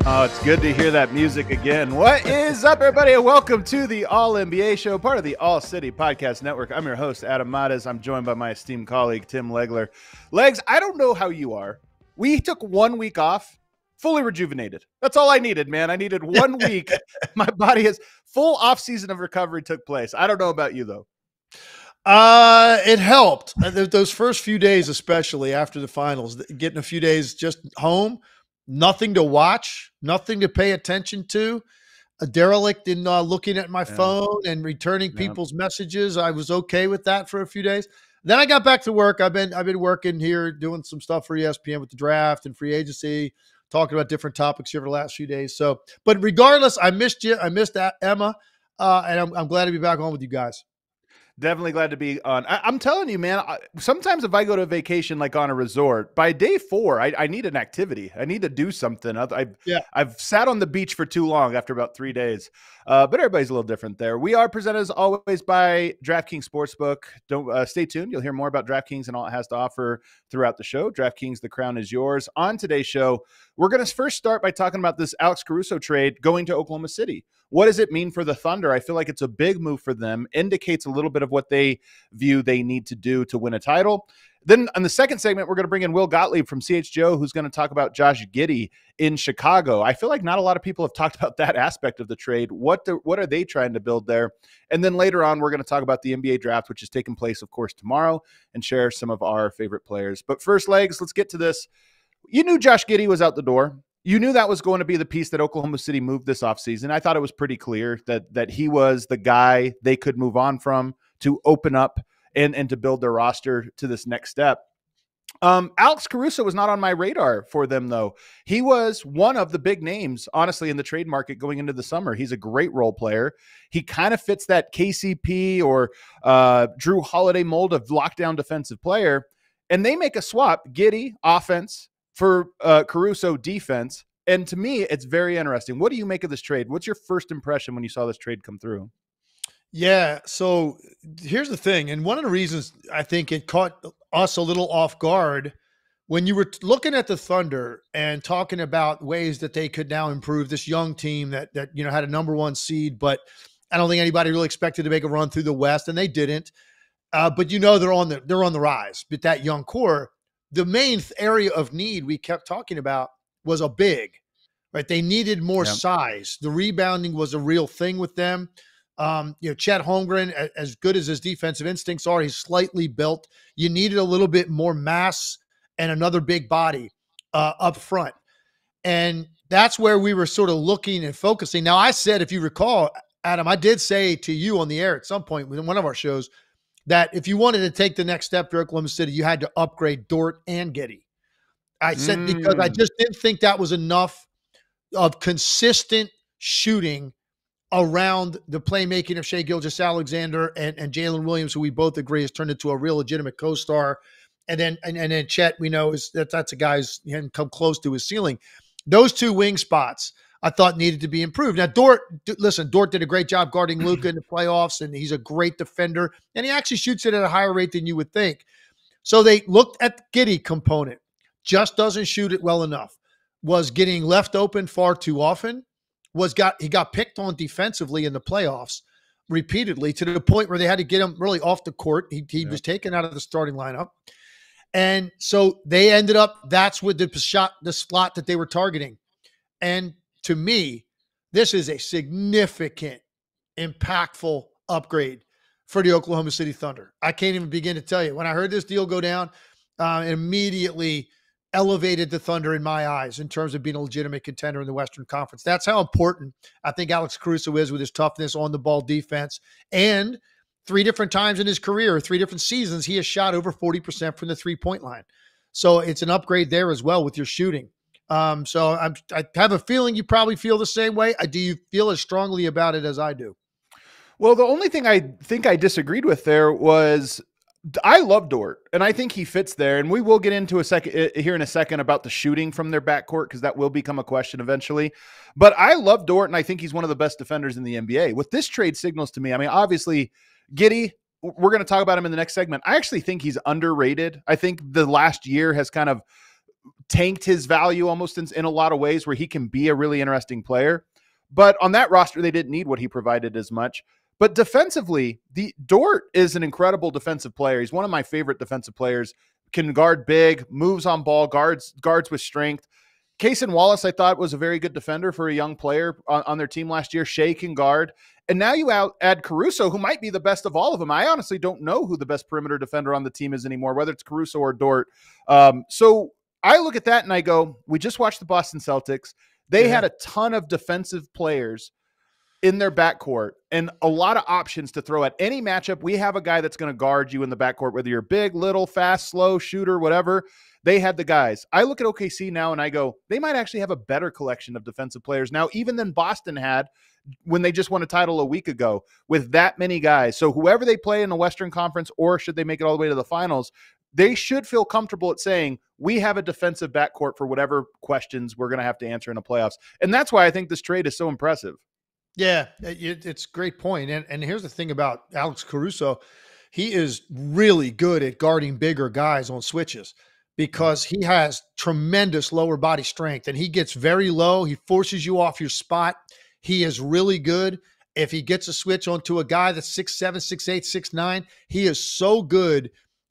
Oh, it's good to hear that music again. What is up, everybody, and welcome to the All-NBA Show, part of the All-City Podcast Network. I'm your host, Adam Matas. I'm joined by my esteemed colleague, Tim Legler. Legs, I don't know how you are. We took 1 week off, fully rejuvenated. That's all I needed, man. I needed 1 week. My body has full off-season of recovery took place. I don't know about you, though. It helped. Those first few days, especially after the finals, getting a few days just home, nothing to watch, nothing to pay attention to, a derelict in looking at my phone and returning people's messages. I was okay with that for a few days. Then I got back to work. I've been working here, doing some stuff for ESPN with the draft and free agency, talking about different topics here for the last few days. So, but regardless, I missed you. I missed Emma, and I'm glad to be back on with you guys. Definitely glad to be on. I'm telling you, man, sometimes if I go to vacation, like on a resort, by day 4, I need an activity. I need to do something. I've sat on the beach for too long after about 3 days. But everybody's a little different there. We are presented as always by DraftKings Sportsbook. Don't stay tuned. You'll hear more about DraftKings and all it has to offer throughout the show. DraftKings, the crown is yours. On today's show, we're going to first start by talking about this Alex Caruso trade going to Oklahoma City. What does it mean for the Thunder? I feel like it's a big move for them, indicates a little bit of what they view they need to do to win a title. Then in the second segment, we're going to bring in Will Gottlieb from CHGO, who's going to talk about Josh Giddey in Chicago. I feel like not a lot of people have talked about that aspect of the trade. What are they trying to build there? And then later on, we're going to talk about the NBA draft, which is taking place, of course, tomorrow, and share some of our favorite players. But first, Legs, let's get to this. You knew Josh Giddey was out the door. You knew that was going to be the piece that Oklahoma City moved this offseason. I thought it was pretty clear that he was the guy they could move on from to open up and to build their roster to this next step. Alex Caruso was not on my radar for them, though. He was one of the big names, honestly, in the trade market going into the summer. He's a great role player. He kind of fits that KCP or Drew Holiday mold of lockdown defensive player. And they make a swap, Giddey, offense, for Caruso, defense. And to me, it's very interesting. What do you make of this trade? What's your first impression when you saw this trade come through? Yeah, so here's the thing, and one of the reasons I think it caught us a little off guard when you were looking at the Thunder and talking about ways that they could now improve this young team that had a number 1 seed, but I don't think anybody really expected to make a run through the West, and they didn't. But they're on the rise. But that young core, the main area of need we kept talking about was a big, right? They needed more size. The rebounding was a real thing with them. Chet Holmgren, as good as his defensive instincts are, he's slightly built. You needed a little bit more mass and another big body up front. And that's where we were sort of looking and focusing. Now, I said, if you recall, Adam, I did say to you on the air at some point in one of our shows that if you wanted to take the next step to Oklahoma City, you had to upgrade Dort and Giddey. I said because I just didn't think that was enough of consistent shooting around the playmaking of Shai Gilgeous-Alexander and Jaylen Williams, who we both agree has turned into a real legitimate co-star. And then Chet, we know that's a guy who's come close to his ceiling. Those 2 wing spots I thought needed to be improved. Now, Dort did a great job guarding Luka in the playoffs, and he's a great defender, and he actually shoots it at a higher rate than you would think. So they looked at the Giddey component, just doesn't shoot it well enough, was getting left open far too often, he got picked on defensively in the playoffs repeatedly to the point where they had to get him really off the court. He was taken out of the starting lineup. And so they ended up, that's with the slot that they were targeting. And to me, this is a significant, impactful upgrade for the Oklahoma City Thunder. I can't even begin to tell you. When I heard this deal go down, it immediately elevated the Thunder in my eyes in terms of being a legitimate contender in the Western Conference. That's how important I think Alex Caruso is with his toughness on the ball defense. And 3 different times in his career, 3 different seasons, he has shot over 40% from the 3-point line. So it's an upgrade there as well with your shooting. So I have a feeling you probably feel the same way. Do you feel as strongly about it as I do? Well, the only thing I think I disagreed with there was I love Dort, and I think he fits there. And we will get into here in a second about the shooting from their backcourt, because that will become a question eventually. But I love Dort, and I think he's one of the best defenders in the NBA. What this trade signals to me, I mean, obviously, Giddey, we're going to talk about him in the next segment. I actually think he's underrated. I think the last year has kind of tanked his value almost in a lot of ways, where he can be a really interesting player. But on that roster, they didn't need what he provided as much. But defensively, Dort is an incredible defensive player. He's one of my favorite defensive players. Can guard big, moves on ball, guards with strength. Cason Wallace, I thought, was a very good defender for a young player on their team last year. Shea can guard. And now you add Caruso, who might be the best of all of them. I honestly don't know who the best perimeter defender on the team is anymore, whether it's Caruso or Dort. So I look at that and I go, we just watched the Boston Celtics. They had a ton of defensive players in their backcourt and a lot of options to throw at any matchup. We have a guy that's going to guard you in the backcourt, whether you're big, little, fast, slow, shooter, whatever. They had the guys. I look at OKC now and I go, they might actually have a better collection of defensive players now, even than Boston had when they just won a title a week ago with that many guys. So whoever they play in the Western Conference, or should they make it all the way to the finals, they should feel comfortable at saying, we have a defensive backcourt for whatever questions we're going to have to answer in the playoffs. And that's why I think this trade is so impressive. Yeah, it's a great point. And here's the thing about Alex Caruso. He is really good at guarding bigger guys on switches because he has tremendous lower body strength and he gets very low. He forces you off your spot. He is really good. If he gets a switch onto a guy that's 6'7", 6'8", 6'9", he is so good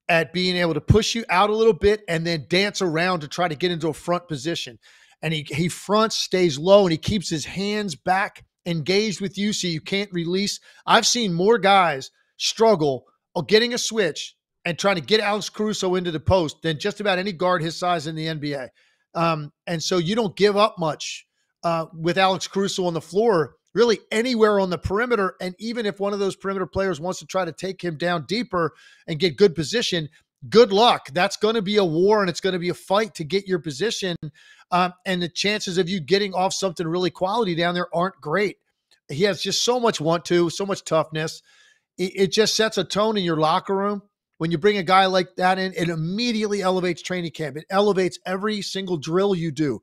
at being able to push you out a little bit and then dance around to try to get into a front position. And he fronts, stays low, and he keeps his hands back engaged with you so you can't release. I've seen more guys struggle getting a switch and trying to get Alex Caruso into the post than just about any guard his size in the NBA. And so you don't give up much with Alex Caruso on the floor, really anywhere on the perimeter. And even if one of those perimeter players wants to try to take him down deeper and get good position, good luck. That's going to be a war and it's going to be a fight to get your position. And the chances of you getting off something really quality down there aren't great. He has just so much so much toughness. It just sets a tone in your locker room. When you bring a guy like that in, it immediately elevates training camp. It elevates every single drill you do.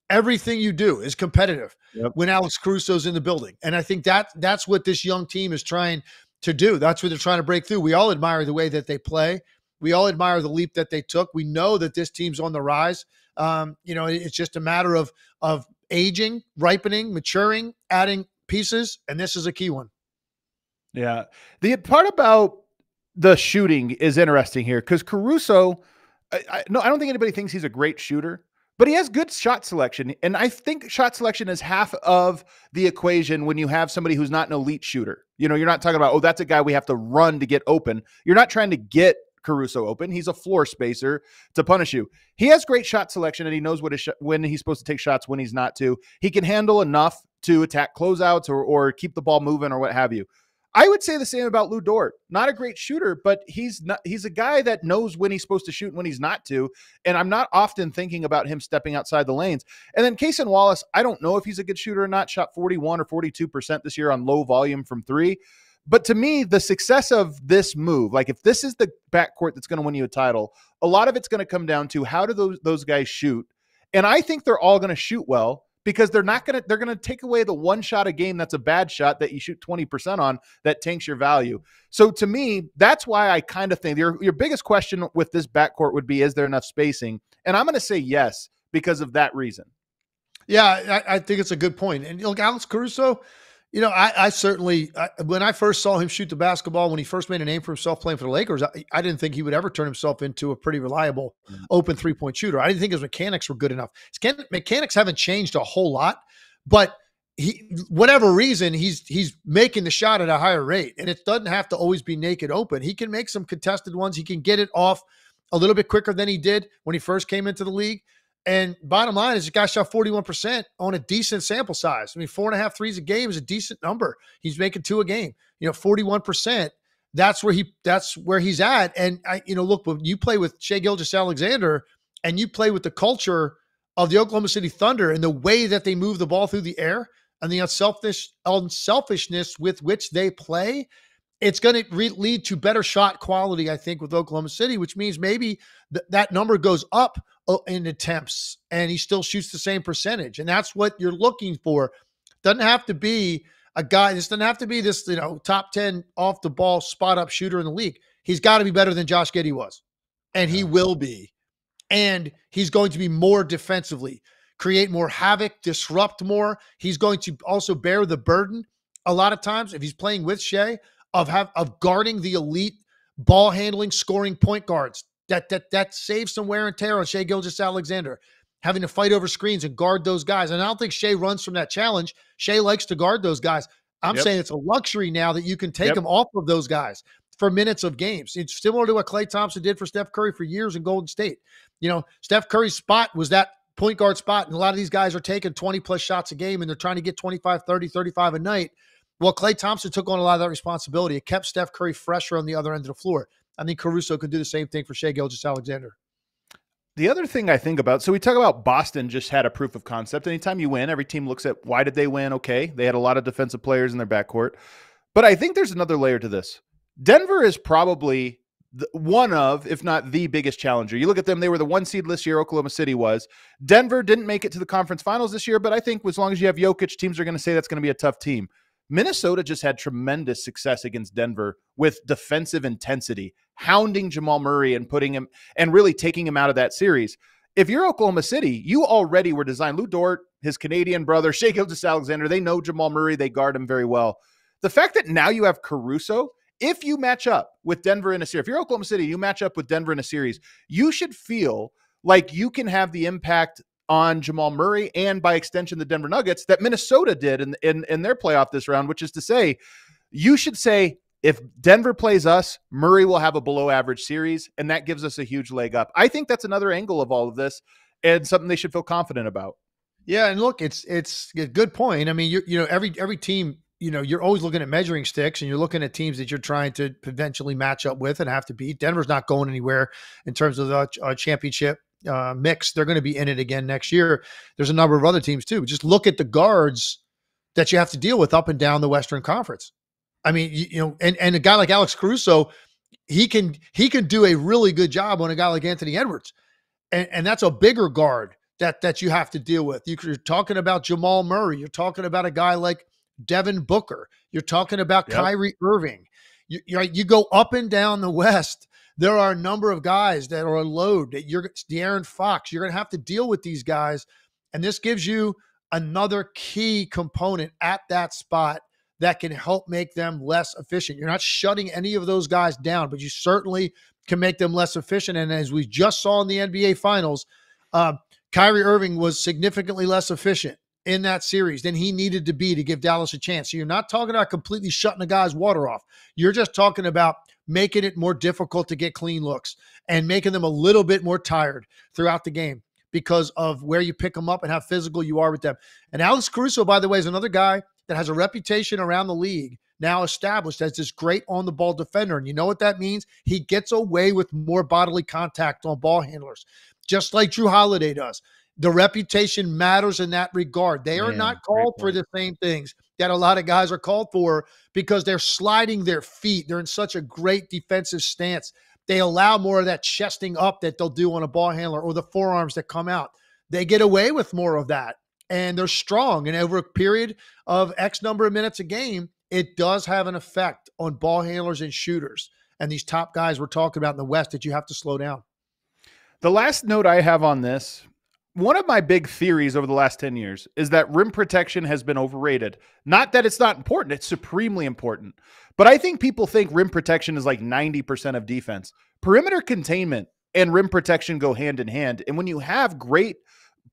Everything you do is competitive when Alex Caruso's in the building. And I think that's what this young team is trying to do. That's what they're trying to break through. We all admire the way that they play. We all admire the leap that they took. We know that this team's on the rise. It's just a matter of aging, ripening, maturing, adding pieces, and this is a key one. Yeah. The part about the shooting is interesting here because Caruso, I don't think anybody thinks he's a great shooter, but he has good shot selection. And I think shot selection is half of the equation when you have somebody who's not an elite shooter. You're not talking about, that's a guy we have to run to get open. You're not trying to get Caruso open. He's a floor spacer to punish you. He has great shot selection and he knows when he's supposed to take shots, when he's not to. He can handle enough to attack closeouts or keep the ball moving or what have you. I would say the same about Lu Dort. Not a great shooter, but he's a guy that knows when he's supposed to shoot and when he's not to. And I'm not often thinking about him stepping outside the lanes. And then Cason Wallace, I don't know if he's a good shooter or not. Shot 41 or 42% this year on low volume from three. But to me, the success of this move, like if this is the backcourt that's going to win you a title, a lot of it's going to come down to how do those guys shoot. And I think they're all going to shoot well because they're going to take away the one shot a game that's a bad shot that you shoot 20% on that tanks your value. So to me, that's why I kind of think your biggest question with this backcourt would be, is there enough spacing? And I'm going to say yes because of that reason. Yeah, I think it's a good point. And look, Alex Caruso, I certainly, when I first saw him shoot the basketball, when he first made a name for himself playing for the Lakers, I didn't think he would ever turn himself into a pretty reliable open three-point shooter. I didn't think his mechanics were good enough. His mechanics haven't changed a whole lot, but whatever reason, he's making the shot at a higher rate, and it doesn't have to always be naked open. He can make some contested ones. He can get it off a little bit quicker than he did when he first came into the league. And bottom line is the guy shot 41% on a decent sample size. I mean, 4.5 threes a game is a decent number. He's making 2 a game. 41%. that's where he's at. And look, when you play with Shai Gilgeous-Alexander and you play with the culture of the Oklahoma City Thunder and the way that they move the ball through the air and the unselfishness with which they play, it's going to lead to better shot quality, I think, with Oklahoma City, which means maybe that number goes up in attempts and he still shoots the same percentage. And that's what you're looking for. Doesn't have to be a guy. This doesn't have to be this, top 10 off the ball spot up shooter in the league. He's got to be better than Josh Giddey was. And he will be. And he's going to be more defensively, create more havoc, disrupt more. He's going to also bear the burden a lot of times if he's playing with Shai of guarding the elite ball handling, scoring point guards. That saves some wear and tear on Shai Gilgeous-Alexander, having to fight over screens and guard those guys. And I don't think Shai runs from that challenge. Shai likes to guard those guys. I'm saying it's a luxury now that you can take him off of those guys for minutes of games. It's similar to what Klay Thompson did for Steph Curry for years in Golden State. Steph Curry's spot was that point guard spot, and a lot of these guys are taking 20-plus shots a game, and they're trying to get 25, 30, 35 a night. Well, Klay Thompson took on a lot of that responsibility. It kept Steph Curry fresher on the other end of the floor. I think Caruso could do the same thing for Shai Gilgeous-Alexander. The other thing I think about, so we talk about Boston just had a proof of concept. Anytime you win, every team looks at why did they win? Okay, they had a lot of defensive players in their backcourt. But I think there's another layer to this. Denver is probably one of, if not the biggest challenger. You look at them, they were the 1 seed this year, Oklahoma City was. Denver didn't make it to the conference finals this year, but I think as long as you have Jokic, teams are going to say that's going to be a tough team. Minnesota just had tremendous success against Denver with defensive intensity, hounding Jamal Murray and putting him and really taking him out of that series. If you're Oklahoma City, you already were designed. Lou Dort, his Canadian brother, Shai Gilgeous-Alexander, they know Jamal Murray. They guard him very well. The fact that now you have Caruso, if you match up with Denver in a series, if you're Oklahoma City, you match up with Denver in a series, you should feel like you can have the impact on Jamal Murray and by extension the Denver Nuggets that Minnesota did in their playoff this round, which is to say, you should say, if Denver plays us, Murray will have a below average series, and that gives us a huge leg up. I think that's another angle of all of this and something they should feel confident about. Yeah, and look, it's a good point. I mean, every team, you're always looking at measuring sticks, and you're looking at teams that you're trying to eventually match up with and have to beat. Denver's not going anywhere in terms of the championship mix. They're going to be in it again next year. There's a number of other teams too. Just look at the guards that you have to deal with up and down the Western Conference. I mean, and a guy like Alex Caruso, he can do a really good job on a guy like Anthony Edwards, and that's a bigger guard that you have to deal with. You're talking about Jamal Murray. You're talking about a guy like Devin Booker. You're talking about Kyrie Irving. You go up and down the West. There are a number of guys that are a load. De'Aaron Fox. You're going to have to deal with these guys, and this gives you another key component at that spot that can help make them less efficient. You're not shutting any of those guys down, but you certainly can make them less efficient. And as we just saw in the NBA Finals, Kyrie Irving was significantly less efficient in that series than he needed to be to give Dallas a chance. So you're not talking about completely shutting a guy's water off. You're just talking about making it more difficult to get clean looks and making them a little bit more tired throughout the game because of where you pick them up and how physical you are with them. And Alex Caruso, by the way, is another guy that has a reputation around the league now established as this great on-the-ball defender. And you know what that means? He gets away with more bodily contact on ball handlers, just like Drew Holiday does. The reputation matters in that regard. They are not called for the same things that a lot of guys are called for because they're sliding their feet. They're in such a great defensive stance. They allow more of that chesting up that they'll do on a ball handler or the forearms that come out. They get away with more of that. And they're strong. And over a period of X number of minutes a game, it does have an effect on ball handlers and shooters. And these top guys we're talking about in the West that you have to slow down. The last note I have on this, one of my big theories over the last 10 years is that rim protection has been overrated. Not that it's not important. It's supremely important. But I think people think rim protection is like 90% of defense. Perimeter containment and rim protection go hand in hand. And when you have great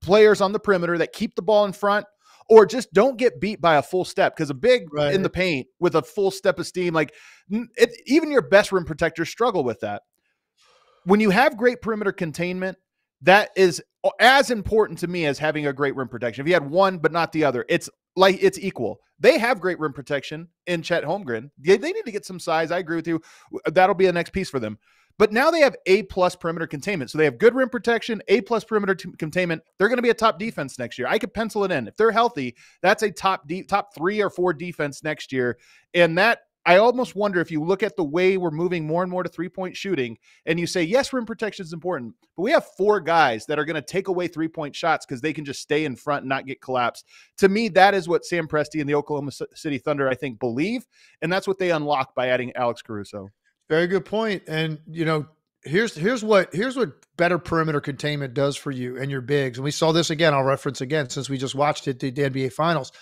players on the perimeter that keep the ball in front or just don't get beat by a full step, because a big in the paint with a full step of steam, like even your best rim protectors struggle with that. When you have great perimeter containment, that is as important to me as having a great rim protection. If you had one but not the other, it's like it's equal. They have great rim protection in Chet Holmgren. They need to get some size. I agree with you. That'll be the next piece for them. But now they have A+ perimeter containment. So they have good rim protection, A+ perimeter containment. They're going to be a top defense next year. I could pencil it in. If they're healthy, that's a top 3 or 4 defense next year. And that, I almost wonder if you look at the way we're moving more and more to three-point shooting and you say, yes, rim protection is important, but we have 4 guys that are going to take away three-point shots because they can just stay in front and not get collapsed. To me, that is what Sam Presti and the Oklahoma City Thunder, I think, believe. And that's what they unlock by adding Alex Caruso. Very good point. And, you know, here's what better perimeter containment does for you and your bigs. And we saw this again, I'll reference again, since we just watched it, the NBA Finals.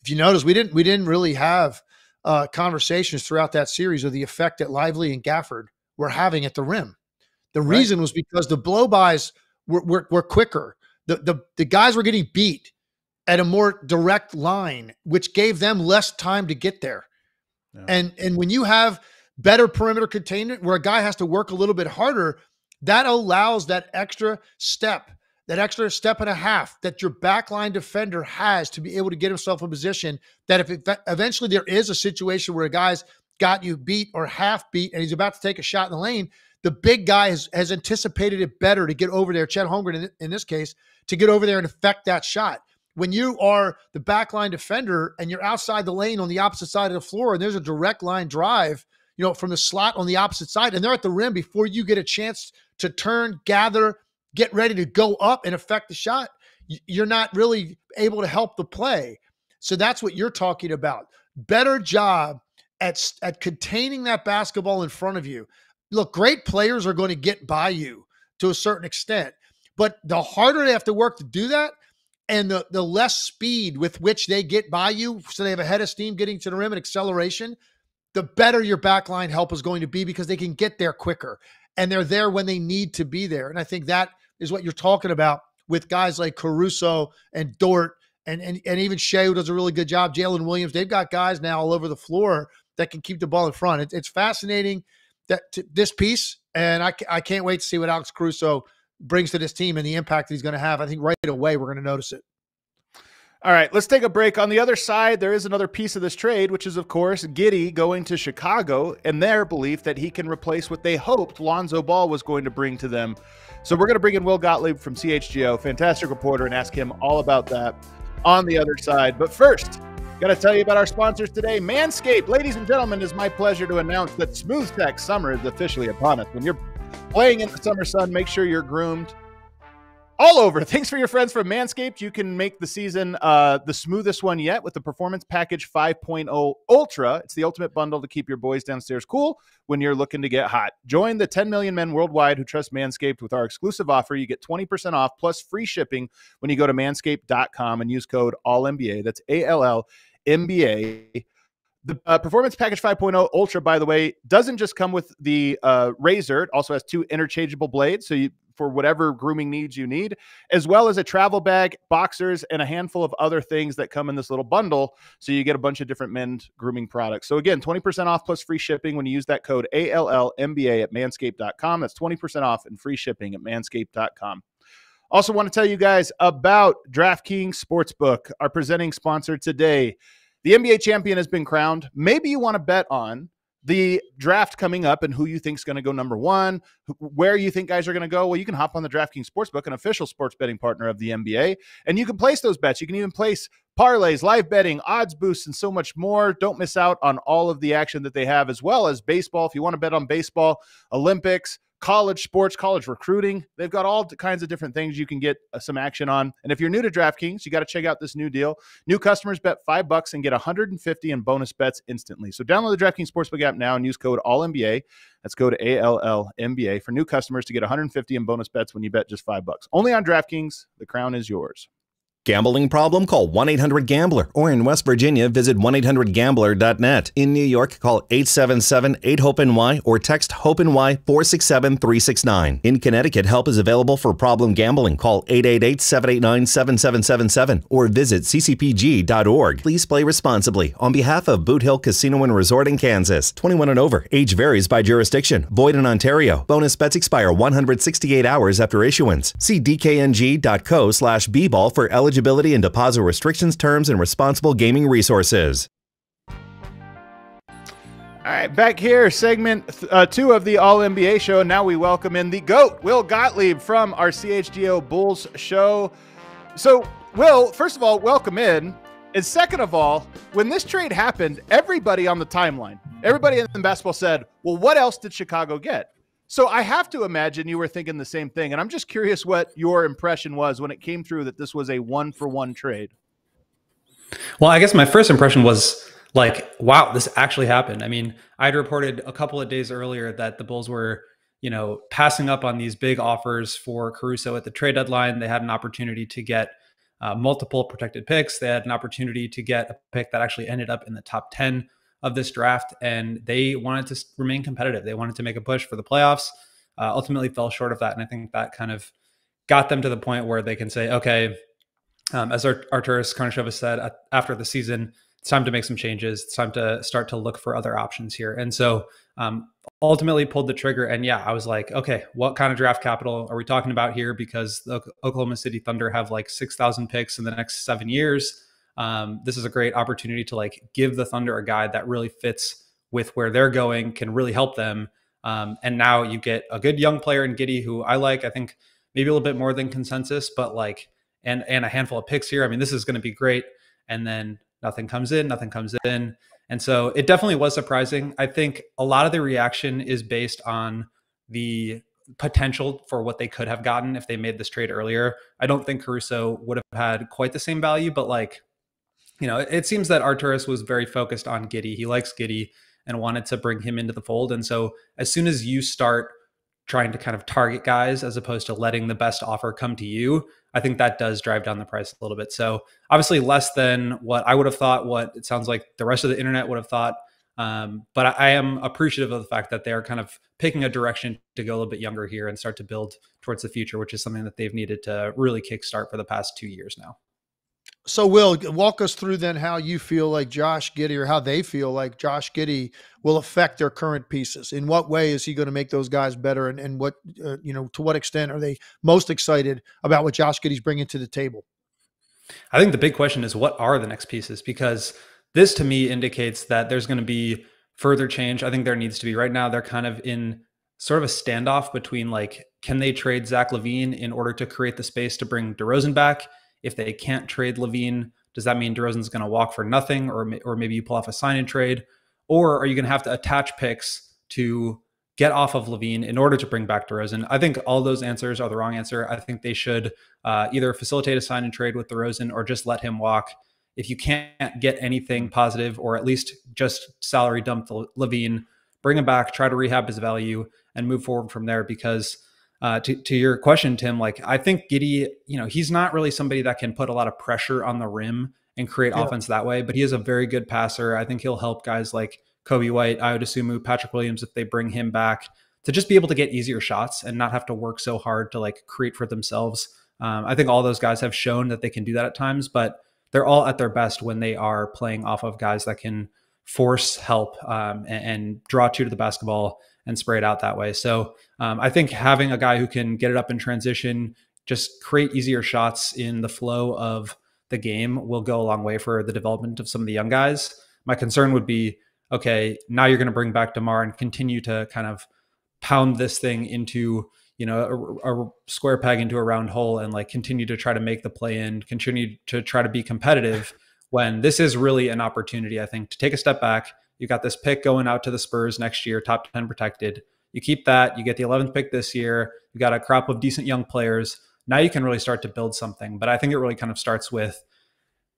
If you notice, we didn't really have conversations throughout that series of the effect that Lively and Gafford were having at the rim. The reason was because the blow-bys were quicker. The guys were getting beat at a more direct line, which gave them less time to get there. Yeah. And when you have better perimeter containment where a guy has to work a little bit harder, that allows that extra step and a half that your backline defender has to be able to get himself in position that if eventually there is a situation where a guy's got you beat or half beat and he's about to take a shot in the lane, the big guy has anticipated it better to get over there, Chet Holmgren in this case, to get over there and affect that shot. When you are the backline defender and you're outside the lane on the opposite side of the floor and there's a direct line drive, you know, from the slot on the opposite side, and they're at the rim before you get a chance to turn, gather, get ready to go up and affect the shot, you're not really able to help the play. So that's what you're talking about. Better job at containing that basketball in front of you. Look, great players are going to get by you to a certain extent, but the harder they have to work to do that and the less speed with which they get by you, so they have a head of steam getting to the rim and acceleration, the better your backline help is going to be because they can get there quicker and they're there when they need to be there. And I think that is what you're talking about with guys like Caruso and Dort and even Shea, who does a really good job, Jaylen Williams. They've got guys now all over the floor that can keep the ball in front. It's fascinating this piece, and I can't wait to see what Alex Caruso brings to this team and the impact that he's going to have. I think right away we're going to notice it. All right, let's take a break. On the other side, there is another piece of this trade, which is, of course, Giddey going to Chicago and their belief that he can replace what they hoped Lonzo Ball was going to bring to them. So we're going to bring in Will Gottlieb from CHGO, fantastic reporter, and ask him all about that on the other side. But first, got to tell you about our sponsors today, Manscaped. Ladies and gentlemen, it is my pleasure to announce that Smooth Tech summer is officially upon us. When you're playing in the summer sun, make sure you're groomed all over. Thanks for your friends from Manscaped. You can make the season the smoothest one yet with the Performance Package 5.0 Ultra. It's the ultimate bundle to keep your boys downstairs cool when you're looking to get hot. Join the 10 million men worldwide who trust Manscaped with our exclusive offer. You get 20% off plus free shipping when you go to manscaped.com and use code ALLNBA. That's ALLNBA. The Performance Package 5.0 Ultra, by the way, doesn't just come with the razor. It also has 2 interchangeable blades, so for whatever grooming needs you need, as well as a travel bag, boxers, and a handful of other things that come in this little bundle, so you get a bunch of different men's grooming products. So again, 20% off plus free shipping when you use that code ALLNBA at manscaped.com. That's 20% off and free shipping at manscaped.com. Also want to tell you guys about DraftKings Sportsbook, our presenting sponsor today. The NBA champion has been crowned. Maybe you want to bet on the draft coming up and who you think is going to go number 1, where you think guys are going to go. Well, you can hop on the DraftKings Sportsbook, an official sports betting partner of the NBA, and you can place those bets. You can even place parlays, live betting, odds boosts, and so much more. Don't miss out on all of the action that they have, as well as baseball. If you want to bet on baseball, Olympics, college sports, college recruiting, they've got all kinds of different things you can get some action on. And if you're new to DraftKings, you got to check out this new deal. New customers bet $5 and get $150 in bonus bets instantly. So download the DraftKings Sportsbook app now and use code ALLNBA. That's code ALLNBA for new customers to get $150 in bonus bets when you bet just $5. Only on DraftKings. The crown is yours. Gambling problem? Call 1-800-GAMBLER. Or in West Virginia, visit 1-800-GAMBLER.net. In New York, call 877-8-HOPE-NY or text HOPE-NY 467-369. In Connecticut, help is available for problem gambling. Call 888-789-7777 or visit ccpg.org. Please play responsibly. On behalf of Boot Hill Casino and Resort in Kansas. 21 and over. Age varies by jurisdiction. Void in Ontario. Bonus bets expire 168 hours after issuance. See dkng.co/bball for eligibility eligibility and deposit restrictions, terms, and responsible gaming resources. All right, back here, segment 2 of the All-NBA show. Now we welcome in the GOAT, Will Gottlieb from our CHGO Bulls show. So, Will, first of all, welcome in. And second of all, when this trade happened, everybody on the timeline, everybody in basketball said, well, what else did Chicago get? So I have to imagine you were thinking the same thing. And I'm just curious what your impression was when it came through that this was a 1-for-1 trade. Well, I guess my first impression was like, wow, this actually happened. I mean, I had reported a couple of days earlier that the Bulls were, passing up on these big offers for Caruso at the trade deadline. They had an opportunity to get multiple protected picks. They had an opportunity to get a pick that actually ended up in the top 10 of this draft, and they wanted to remain competitive. They wanted to make a push for the playoffs, ultimately fell short of that. And I think that kind of got them to the point where they can say, okay, as Arturas Karnisovas said after the season, it's time to make some changes. It's time to start to look for other options here. And so ultimately pulled the trigger. And yeah, I was like, okay, what kind of draft capital are we talking about here? Because the Oklahoma City Thunder have like 6,000 picks in the next 7 years. This is a great opportunity to like give the Thunder a guy that really fits with where they're going, can really help them. And now you get a good young player in Giddey, who I like. I think maybe a little bit more than consensus, but like, and a handful of picks here. I mean, this is going to be great. And then nothing comes in. And so it definitely was surprising. I think a lot of the reaction is based on the potential for what they could have gotten if they made this trade earlier. I don't think Caruso would have had quite the same value, but like, it seems that Arturas was very focused on Giddey. He likes Giddey and wanted to bring him into the fold. And so as soon as you start trying to kind of target guys as opposed to letting the best offer come to you, I think that does drive down the price a little bit. So obviously less than what I would have thought, what it sounds like the rest of the internet would have thought. But I am appreciative of the fact that they are kind of picking a direction to go a little bit younger here and start to build towards the future, which is something that they've needed to really kickstart for the past 2 years now. So, Will, walk us through then how you feel like Josh Giddey, or how they feel like Josh Giddey will affect their current pieces. In what way is he going to make those guys better? And what, to what extent are they most excited about what Josh Giddey's bringing to the table? I think the big question is, what are the next pieces? Because this to me indicates that there's going to be further change. I think there needs to be. Right now, they're kind of in sort of a standoff between like, can they trade Zach LaVine in order to create the space to bring DeRozan back? If they can't trade LaVine, does that mean DeRozan's going to walk for nothing, or maybe you pull off a sign and trade? Or are you going to have to attach picks to get off of LaVine in order to bring back DeRozan? I think all those answers are the wrong answer. I think they should either facilitate a sign and trade with DeRozan or just let him walk. If you can't get anything positive, or at least just salary dump LaVine, bring him back, try to rehab his value, and move forward from there. Because to your question, Tim, like, I think Giddey, he's not really somebody that can put a lot of pressure on the rim and create offense that way, but he is a very good passer. I think he'll help guys like Kobe White, Ayo Dosunmu, Patrick Williams, if they bring him back, to just be able to get easier shots and not have to work so hard to like create for themselves. I think all those guys have shown that they can do that at times, but they're all at their best when they are playing off of guys that can force help and draw two to the basketball and spray it out that way. So I think having a guy who can get it up in transition, just create easier shots in the flow of the game, will go a long way for the development of some of the young guys. My concern would be, okay, now you're going to bring back DeMar and continue to kind of pound this thing into, a square peg into a round hole, and like continue to try to make the play in, continue to try to be competitive, when this is really an opportunity, I think, to take a step back. You got this pick going out to the Spurs next year, top 10 protected. You keep that, you get the 11th pick this year. You got a crop of decent young players. Now you can really start to build something. But I think it really kind of starts with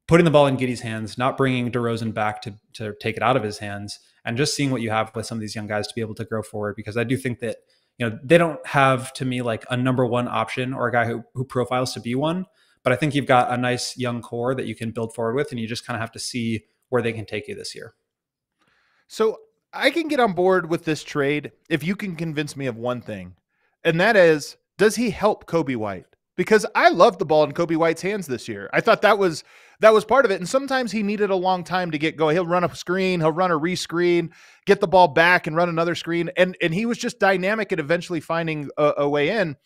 putting the ball in Giddey's hands, not bringing DeRozan back to take it out of his hands, and just seeing what you have with some of these young guys to be able to grow forward. Because I do think that, they don't have, to me, like a number one option or a guy who profiles to be one. But I think you've got a nice young core that you can build forward with, and you just kind of have to see where they can take you this year. So I can get on board with this trade if you can convince me of one thing, and that is, does he help Kobe White? Because I loved the ball in Kobe White's hands this year. I thought that was part of it. And sometimes he needed a long time to get going. He'll run a screen, he'll run a rescreen, get the ball back and run another screen. And he was just dynamic at eventually finding a way in.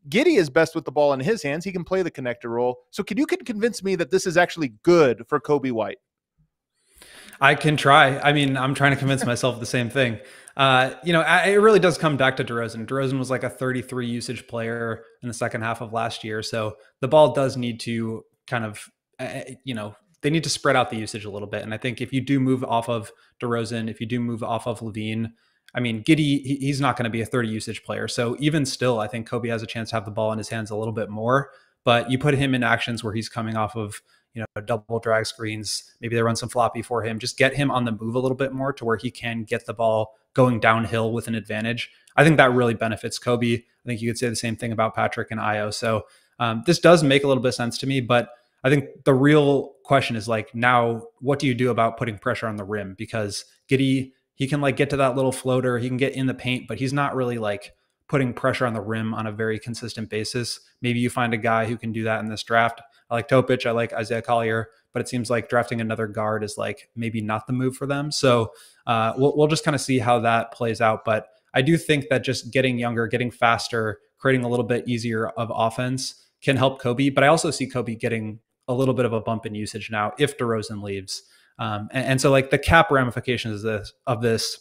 Giddey is best with the ball in his hands. He can play the connector role. So you can convince me that this is actually good for Coby White? I can try. I mean, I'm trying to convince myself the same thing. It really does come back to DeRozan. DeRozan was like a 33 usage player in the second half of last year. So the ball does need to kind of, they need to spread out the usage a little bit. And I think if you do move off of DeRozan, if you do move off of LaVine, I mean, Giddey, he's not going to be a 30 usage player. So even still, I think Coby has a chance to have the ball in his hands a little bit more. But you put him in actions where he's coming off of, double drag screens. Maybe they run some floppy for him. Just get him on the move a little bit more to where he can get the ball going downhill with an advantage. I think that really benefits Coby. I think you could say the same thing about Patrick and Io. So this does make a little bit of sense to me, but I think the real question is like, now what do you do about putting pressure on the rim? Because Giddey, he can like get to that little floater. He can get in the paint, but he's not really like putting pressure on the rim on a very consistent basis. Maybe you find a guy who can do that in this draft. I like Topic. I like Isaiah Collier, but it seems like drafting another guard is like maybe not the move for them. So we'll just kind of see how that plays out. But I do think that just getting younger, getting faster, creating a little bit easier of offense can help Coby. But I also see Coby getting a little bit of a bump in usage now if DeRozan leaves. And so like the cap ramifications of this,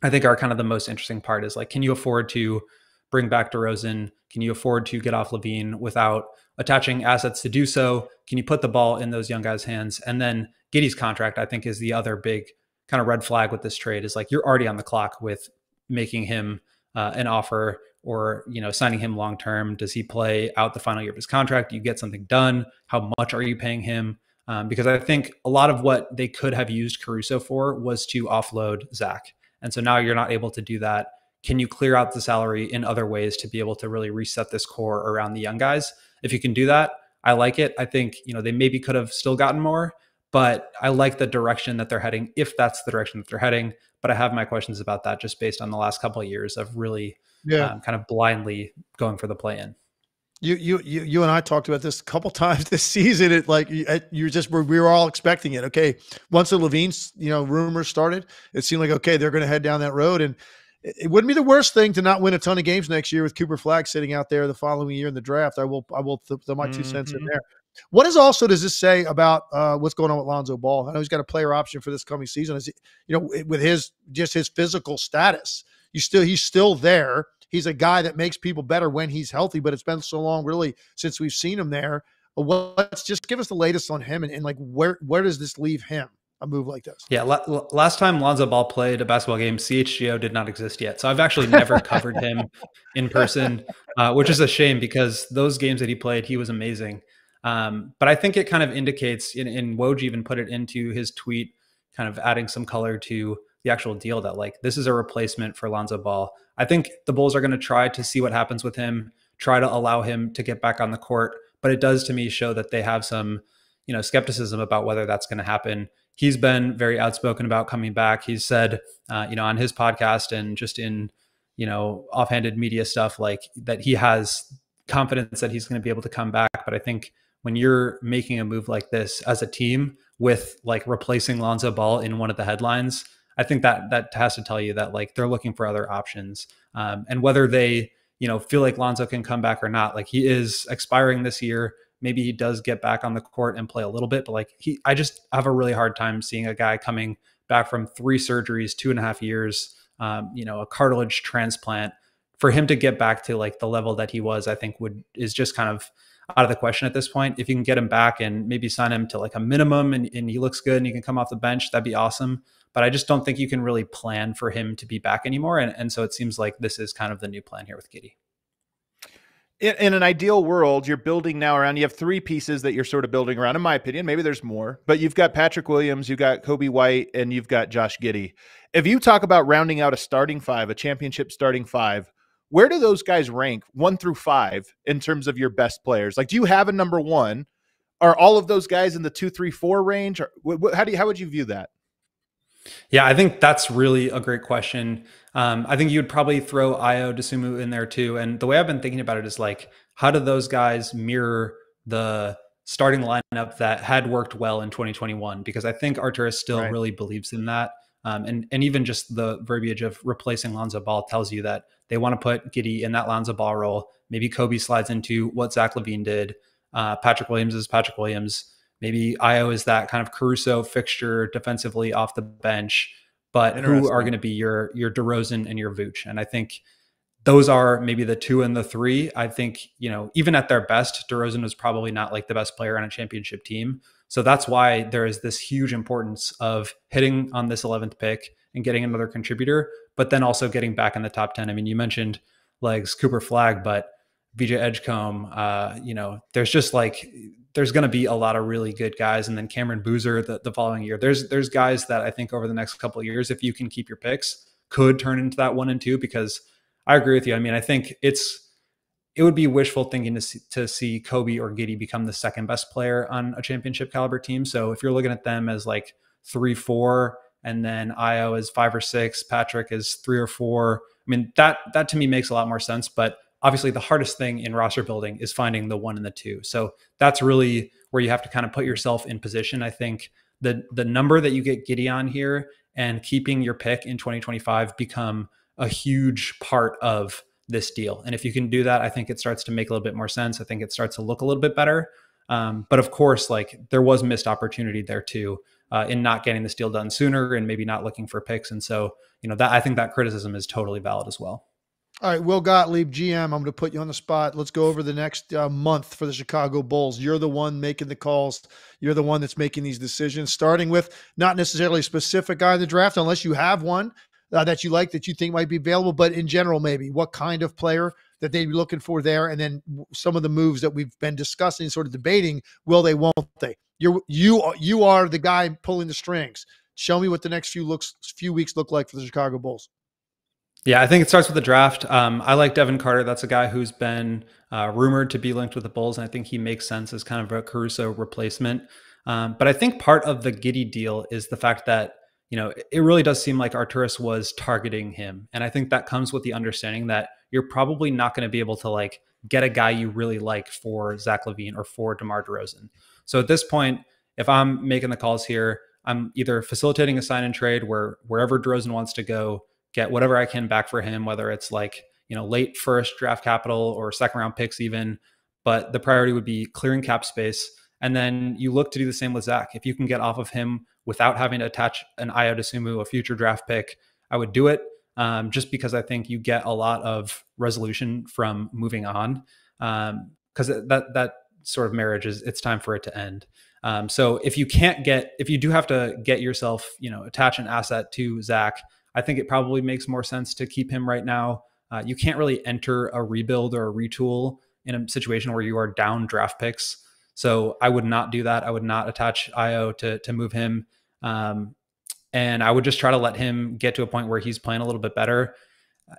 I think are kind of the most interesting part is like, can you afford to bring back DeRozan? Can you afford to get off LaVine without attaching assets to do so? Can you put the ball in those young guys' hands? And then Giddey's contract, I think, is the other big kind of red flag with this trade is like, you're already on the clock with making him an offer or, signing him long-term. Does he play out the final year of his contract? Do you get something done? How much are you paying him? Because I think a lot of what they could have used Caruso for was to offload Zach. And so now you're not able to do that. Can you clear out the salary in other ways to be able to really reset this core around the young guys? If you can do that, I like it. I think, they maybe could have still gotten more, but I like the direction that they're heading, if that's the direction that they're heading. But I have my questions about that just based on the last couple of years of really kind of blindly going for the play-in. You and I talked about this a couple times this season. It like we were all expecting it. Okay, once the LaVine rumors started, it seemed like okay they're going to head down that road, and it wouldn't be the worst thing to not win a ton of games next year with Cooper Flagg sitting out there the following year in the draft. I will throw my 2 cents in there. What does this say about what's going on with Lonzo Ball? I know he's got a player option for this coming season. Is with his physical status, he's still there. He's a guy that makes people better when he's healthy, but it's been so long really since we've seen him there. Let's just give us the latest on him and like where does this leave him? A move like this. Yeah. Last time Lonzo Ball played a basketball game, CHGO did not exist yet. So I've actually never covered him in person, which is a shame because those games that he played, he was amazing. But I think it kind of indicates, and Woj even put it into his tweet, kind of adding some color to the actual deal that like, this is a replacement for Lonzo Ball. I think the Bulls are going to try to see what happens with him, try to allow him to get back on the court. But it does to me show that they have some, skepticism about whether that's going to happen. He's been very outspoken about coming back. He's said, on his podcast and just in, offhanded media stuff like that, he has confidence that he's going to be able to come back. But I think when you're making a move like this as a team with like replacing Lonzo Ball in one of the headlines, I think that has to tell you that like they're looking for other options. And whether they, feel like Lonzo can come back or not, like he is expiring this year. Maybe he does get back on the court and play a little bit, but like I just have a really hard time seeing a guy coming back from 3 surgeries, 2.5 years, a cartilage transplant for him to get back to like the level that he was, I think is just kind of out of the question at this point. If you can get him back and maybe sign him to like a minimum and he looks good and he can come off the bench, that'd be awesome. But I just don't think you can really plan for him to be back anymore. And so it seems like this is kind of the new plan here with Giddey. In an ideal world, you're building now around, you have 3 pieces that you're sort of building around, in my opinion. Maybe there's more, but you've got Patrick Williams, you've got Coby White, and you've got Josh Giddey. If you talk about rounding out a starting 5, a championship starting 5, where do those guys rank 1 through 5 in terms of your best players? Like, do you have a number 1? Are all of those guys in the 2, 3, 4 range? Or how would you view that? Yeah, I think that's really a great question. I think you would probably throw Io DeSumo in there too. And the way I've been thinking about it is like, how do those guys mirror the starting lineup that had worked well in 2021? Because I think Arturas still really believes in that. And even just the verbiage of replacing Lonzo Ball tells you that they want to put Giddey in that Lonzo Ball role. Maybe Kobe slides into what Zach LaVine did. Patrick Williams is Patrick Williams. Maybe Io is that kind of Caruso fixture defensively off the bench. But who are going to be your DeRozan and your Vooch? And I think those are maybe the 2 and the 3. I think, even at their best, DeRozan was probably not like the best player on a championship team. So that's why there is this huge importance of hitting on this 11th pick and getting another contributor, but then also getting back in the top 10. I mean, you mentioned Legs, Cooper Flagg, but VJ Edgecombe, there's going to be a lot of really good guys. And then Cameron Boozer the following year. There's guys that I think over the next couple of years, if you can keep your picks, could turn into that 1 and 2, because I agree with you. I mean, I think it would be wishful thinking to see Kobe or Giddey become the second best player on a championship caliber team. So if you're looking at them as like 3-4, and then Io is 5 or 6, Patrick is 3 or 4, I mean, that to me makes a lot more sense. But obviously the hardest thing in roster building is finding the 1 and the 2. So that's really where you have to kind of put yourself in position. I think the number that you get Giddey on here and keeping your pick in 2025 become a huge part of this deal. And if you can do that, I think it starts to make a little bit more sense. I think it starts to look a little bit better. But of course, like, there was missed opportunity there too, in not getting this deal done sooner and maybe not looking for picks. And so, that I think that criticism is totally valid as well. All right, Will Gottlieb, GM, I'm going to put you on the spot. Let's go over the next month for the Chicago Bulls. You're the one making the calls. You're the one that's making these decisions, starting with not necessarily a specific guy in the draft, unless you have one that you like, that you think might be available, but in general, maybe what kind of player that they'd be looking for there. And then some of the moves that we've been discussing, sort of debating, will they, won't they? You are the guy pulling the strings. Show me what the next few weeks look like for the Chicago Bulls. Yeah, I think it starts with the draft. I like Devin Carter. That's a guy who's been rumored to be linked with the Bulls, and I think he makes sense as kind of a Caruso replacement. But I think part of the Giddey deal is the fact that, it really does seem like Arturas was targeting him. And I think that comes with the understanding that you're probably not going to be able to like get a guy you really like for Zach LaVine or for DeMar DeRozan. So at this point, if I'm making the calls here, I'm either facilitating a sign and trade where wherever DeRozan wants to go, get whatever I can back for him, whether it's like, late first draft capital or second round picks even. But the priority would be clearing cap space. And then you look to do the same with Zach. If you can get off of him without having to attach an Ayo Dosunmu, a future draft pick, I would do it, just because I think you get a lot of resolution from moving on, because that sort of marriage it's time for it to end. So if you do have to get yourself, attach an asset to Zach, I think it probably makes more sense to keep him right now. You can't really enter a rebuild or a retool in a situation where you are down draft picks. So I would not do that. I would not attach Io to move him. And I would just try to let him get to a point where he's playing a little bit better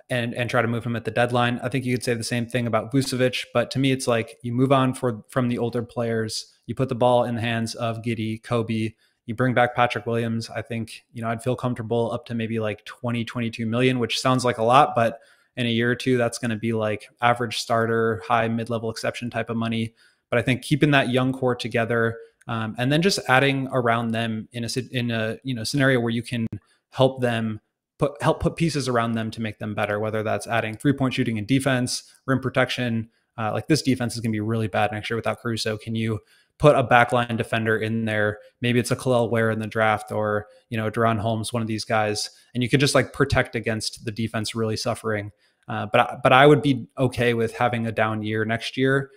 and try to move him at the deadline. I think you could say the same thing about Vucevic, but to me, it's like you move on from the older players. You put the ball in the hands of Giddey, Kobe. You bring back Patrick Williams. I think, I'd feel comfortable up to maybe like 20, 22 million, which sounds like a lot, but in a year or two, that's going to be like average starter, high mid-level exception type of money. But I think keeping that young core together, and then just adding around them in a scenario where you can help put pieces around them to make them better, whether that's adding 3-point shooting and defense, rim protection. Like this defense is going to be really bad next year without Caruso. Can you put a backline defender in there? Maybe it's a Khalil Ware in the draft, or Deron Holmes, one of these guys, and you could just like protect against the defense really suffering. But I would be okay with having a down year next year,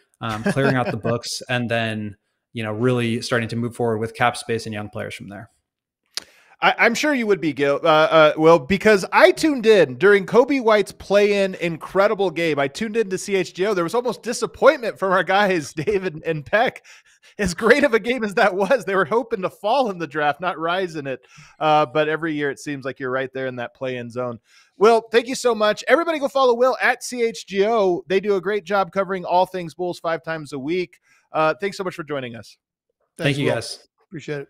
clearing out the books, and then really starting to move forward with cap space and young players from there. I'm sure you would be, Gil, Will, because I tuned in during Kobe White's play-in incredible game. I tuned in to CHGO. There was almost disappointment from our guys, David and Peck. As great of a game as that was, they were hoping to fall in the draft, not rise in it. But every year it seems like you're right there in that play-in zone. Will, thank you so much. Everybody go follow Will at CHGO. They do a great job covering all things Bulls 5 times a week. Thanks so much for joining us. Thank you, guys. Appreciate it.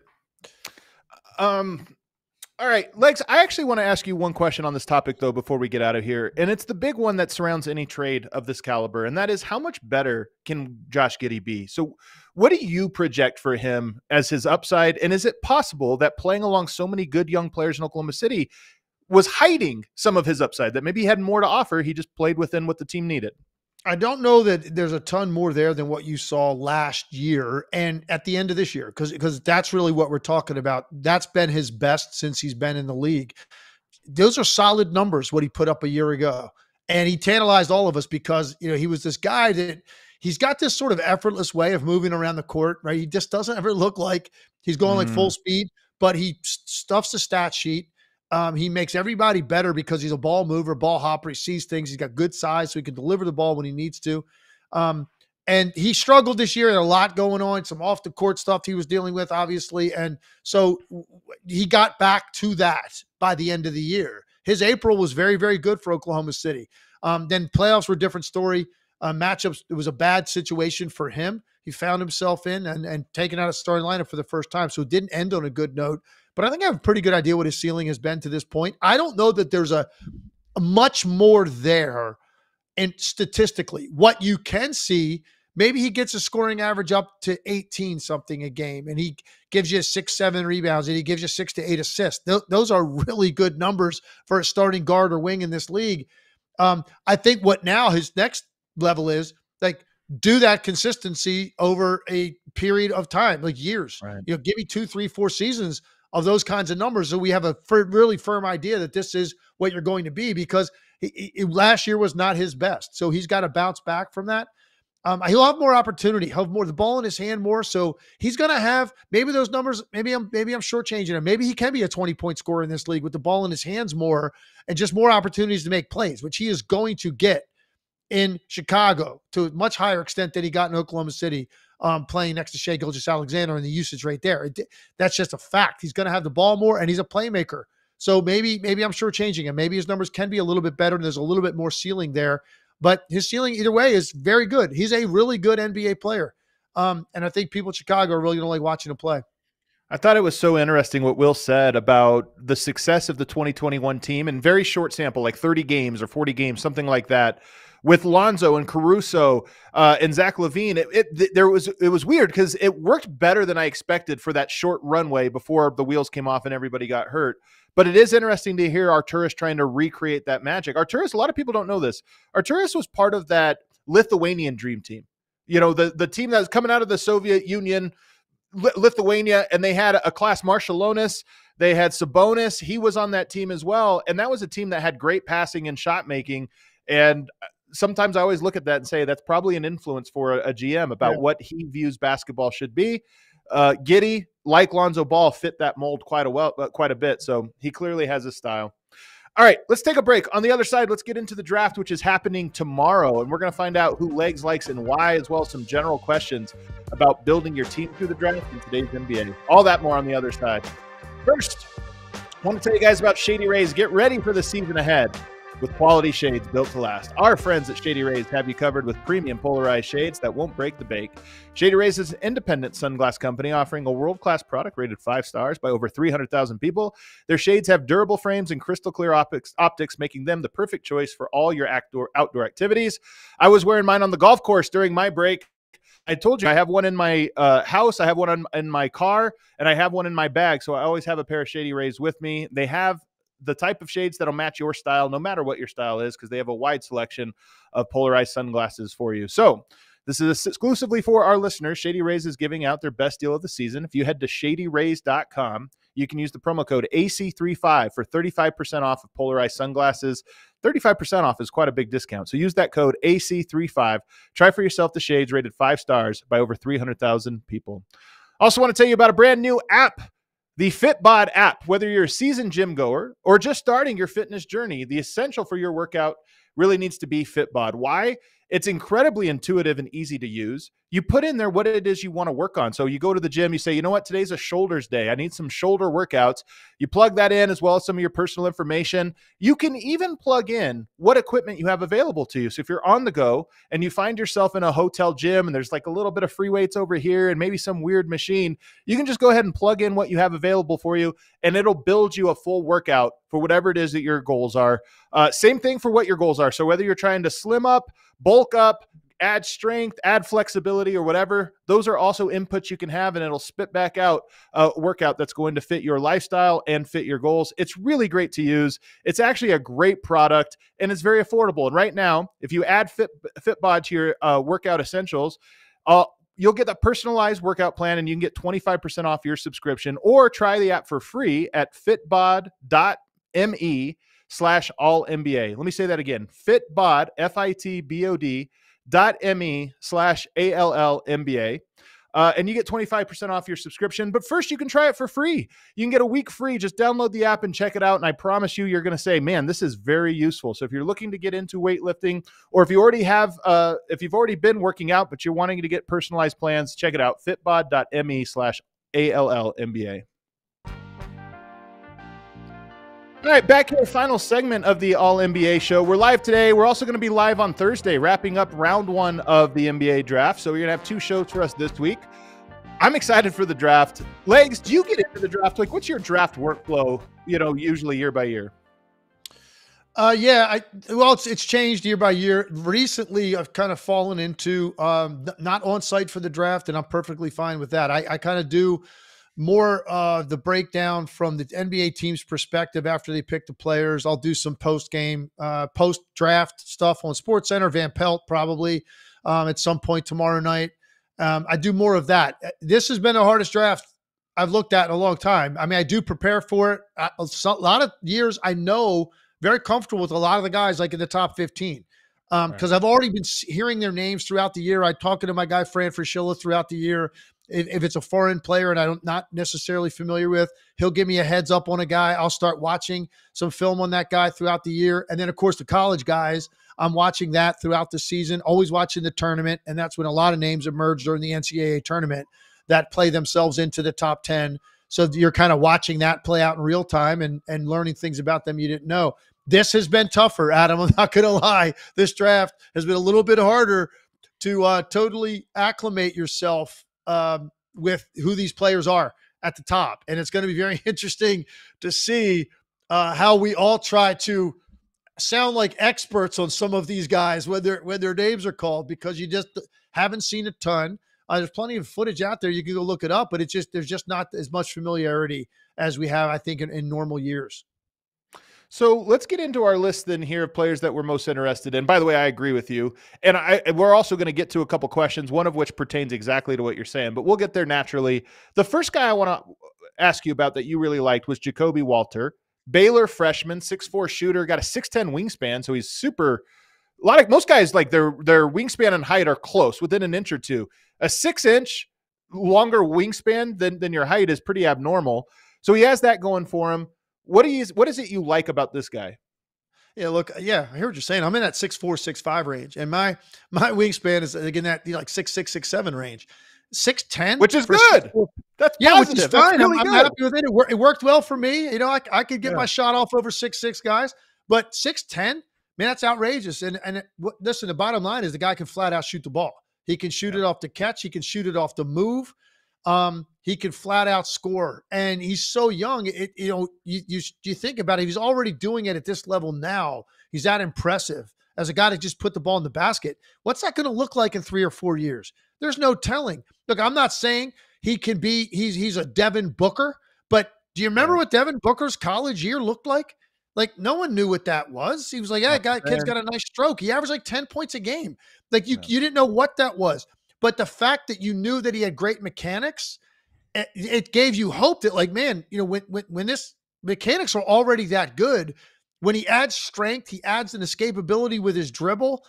All right, Legs, I actually want to ask you one question on this topic, though, before we get out of here. And it's the big one that surrounds any trade of this caliber, and that is, how much better can Josh Giddey be? So What do you project for him as his upside? And is it possible that playing along so many good young players in Oklahoma City was hiding some of his upside, that maybe he had more to offer? He just played within what the team needed. I don't know that there's a ton more there than what you saw last year and at the end of this year, because that's really what we're talking about. That's been his best since he's been in the league. Those are solid numbers, what he put up a year ago. And he tantalized all of us because, he was this guy that he's got this sort of effortless way of moving around the court, right? He just doesn't ever look like he's going like full speed, but he stuffs the stat sheet. He makes everybody better because he's a ball mover, ball hopper. He sees things. He's got good size, so he can deliver the ball when he needs to. And he struggled this year. There a lot going on, some off the court stuff he was dealing with, obviously. And so he got back to that by the end of the year. His April was very, very good for Oklahoma City. Then playoffs were a different story. Matchups, it was a bad situation for him. He found himself in and taken out a starting lineup for the first time. So it didn't end on a good note. But I think I have a pretty good idea what his ceiling has been to this point. I don't know that there's a much more there. And statistically, what you can see, maybe he gets a scoring average up to 18 something a game, and he gives you 6-7 rebounds, and he gives you 6 to 8 assists. Those are really good numbers for a starting guard or wing in this league. I think what now his next level is, like, do that consistency over a period of time, like years. Right. Give me 2, 3, 4 seasons of those kinds of numbers, so we have a really firm idea that this is what you're going to be, because last year was not his best. So he's got to bounce back from that. He'll have more opportunity. He'll have more the ball in his hand more. So he's going to have maybe those numbers. Maybe I'm shortchanging him. Maybe he can be a 20-point scorer in this league with the ball in his hands more and just more opportunities to make plays, which he is going to get in Chicago to a much higher extent than he got in Oklahoma City, playing next to Shai Gilgeous-Alexander, and the usage right there. That's just a fact. He's going to have the ball more, and he's a playmaker. So maybe I'm shortchanging him. Maybe his numbers can be a little bit better, and there's a little bit more ceiling there. But his ceiling, either way, is very good. He's a really good NBA player. And I think people in Chicago are really going to like watching him play. I thought it was so interesting what Will said about the success of the 2021 team in very short sample, like 30 games or 40 games, something like that, with Lonzo and Caruso and Zach LaVine. It was weird because it worked better than I expected for that short runway before the wheels came off and everybody got hurt. But it is interesting to hear Arturas trying to recreate that magic. Arturas, a lot of people don't know this. Arturas was part of that Lithuanian dream team. The team that was coming out of the Soviet Union, Lithuania, and they had a class Marciulionis. They had Sabonis. He was on that team as well. And that was a team that had great passing and shot making. And sometimes I always look at that and say that's probably an influence for a GM about what he views basketball should be. Giddey, like Lonzo Ball, fit that mold quite a bit. So he clearly has a style. All right, let's take a break. On the other side, let's get into the draft, which is happening tomorrow. And we're going to find out who Legs likes and why, as well as some general questions about building your team through the draft in today's NBA. All that more on the other side. First, I want to tell you guys about Shady Rays. Get ready for the season ahead with quality shades built to last. Our friends at Shady Rays have you covered with premium polarized shades that won't break the bank. Shady Rays is an independent sunglass company offering a world-class product rated 5 stars by over 300,000 people. Their shades have durable frames and crystal clear optics, making them the perfect choice for all your outdoor activities. I was wearing mine on the golf course during my break. I told you I have one in my house, I have one in my car, and I have one in my bag. So I always have a pair of Shady Rays with me. They have the type of shades that'll match your style, no matter what your style is, because they have a wide selection of polarized sunglasses for you. So this is exclusively for our listeners. Shady Rays is giving out their best deal of the season. If you head to shadyrays.com, you can use the promo code AC35 for 35% off of polarized sunglasses. 35% off is quite a big discount. So use that code AC35. Try for yourself the shades rated 5 stars by over 300,000 people. Also want to tell you about a brand new app, the FitBod app. Whether you're a seasoned gym goer or just starting your fitness journey, the essential for your workout really needs to be FitBod. Why? It's incredibly intuitive and easy to use. You put in there what it is you want to work on. So you go to the gym, you say, you know what, today's a shoulders day. I need some shoulder workouts. You plug that in as well as some of your personal information. You can even plug in what equipment you have available to you. So if you're on the go and you find yourself in a hotel gym and there's like a little bit of free weights over here and maybe some weird machine, you can just go ahead and plug in what you have available for you, and it'll build you a full workout for whatever it is that your goals are. Same thing for what your goals are. So whether you're trying to slim up, bulk up, add strength, add flexibility, or whatever, those are also inputs you can have, and it'll spit back out a workout that's going to fit your lifestyle and fit your goals. It's really great to use. It's actually a great product, and it's very affordable. And right now, if you add Fitbod to your workout essentials, you'll get that personalized workout plan, and you can get 25% off your subscription, or try the app for free at fitbod.me/allnba. Let me say that again. Fitbod, fitbod.me/allnba. And you get 25% off your subscription. But first, you can try it for free. You can get a week free. Just download the app and check it out. And I promise you, you're going to say, man, this is very useful. So if you're looking to get into weightlifting, or if you already have, if you've already been working out, but you're wanting to get personalized plans, check it out. Fitbod.me/allnba. All right, back here, final segment of the All NBA show. We're live today. We're also going to be live on Thursday, wrapping up round 1 of the NBA draft. So we're going to have 2 shows for us this week. I'm excited for the draft. Legs, do you get into the draft? Like, what's your draft workflow, usually year by year? Yeah, it's changed year by year. Recently, I've kind of fallen into not on site for the draft, and I'm perfectly fine with that. I kind of do more the breakdown from the NBA team's perspective after they pick the players. I'll do some post-game, post-draft stuff on SportsCenter, Van Pelt probably at some point tomorrow night. I do more of that. This has been the hardest draft I've looked at in a long time. I mean, I do prepare for it. A lot of years I know very comfortable with a lot of the guys like in the top 15 because I've already been hearing their names throughout the year. I'm talking to my guy Fran Fraschilla throughout the year. If it's a foreign player and I'm not necessarily familiar with, he'll give me a heads up on a guy. I'll start watching some film on that guy throughout the year. And then, of course, the college guys, I'm watching that throughout the season, always watching the tournament. And that's when a lot of names emerge during the NCAA tournament that play themselves into the top 10. So you're kind of watching that play out in real time and learning things about them you didn't know. This has been tougher, Adam. I'm not going to lie. This draft has been a little bit harder to totally acclimate yourself with who these players are at the top. And it's going to be very interesting to see how we all try to sound like experts on some of these guys when their names are called, because you just haven't seen a ton. There's plenty of footage out there. You can go look it up, but there's just not as much familiarity as we have, I think, in normal years. So let's get into our list then here of players that we're most interested in. By the way, I agree with you. And we're also going to get to a couple questions, one of which pertains exactly to what you're saying, but we'll get there naturally. The first guy I want to ask you about that you really liked was Jacoby Walter, Baylor freshman, 6'4" shooter, got a 6'10" wingspan. So he's super, most guys, like their wingspan and height are close, within an inch or two. A 6-inch longer wingspan than your height is pretty abnormal. So he has that going for him. What is it you like about this guy? Yeah, look, I hear what you're saying. I'm in that 6'4", 6'5" range, and my wingspan is again that 6'6", 6'7" range. 6'10", which is good. That's positive. Which is fine. I'm happy with it. It worked well for me. I could get my shot off over 6'6" guys, but 6'10", man, that's outrageous. And listen, the bottom line is the guy can flat out shoot the ball. He can shoot it off the catch. He can shoot it off the move. He can flat out score, and he's so young. You think about it, he's already doing it at this level now. He's that impressive as a guy to just put the ball in the basket. What's that going to look like in 3 or 4 years? There's no telling. Look, I'm not saying he can be, he's a Devin Booker, but do you remember what Devin Booker's college year looked like? Like, no one knew what that was. He was like, kid's got a nice stroke. He averaged like 10 points a game. Like you didn't know what that was. But the fact that you knew that he had great mechanics, it gave you hope that, like, man, when this mechanics are already that good, when he adds strength, he adds an escapability with his dribble.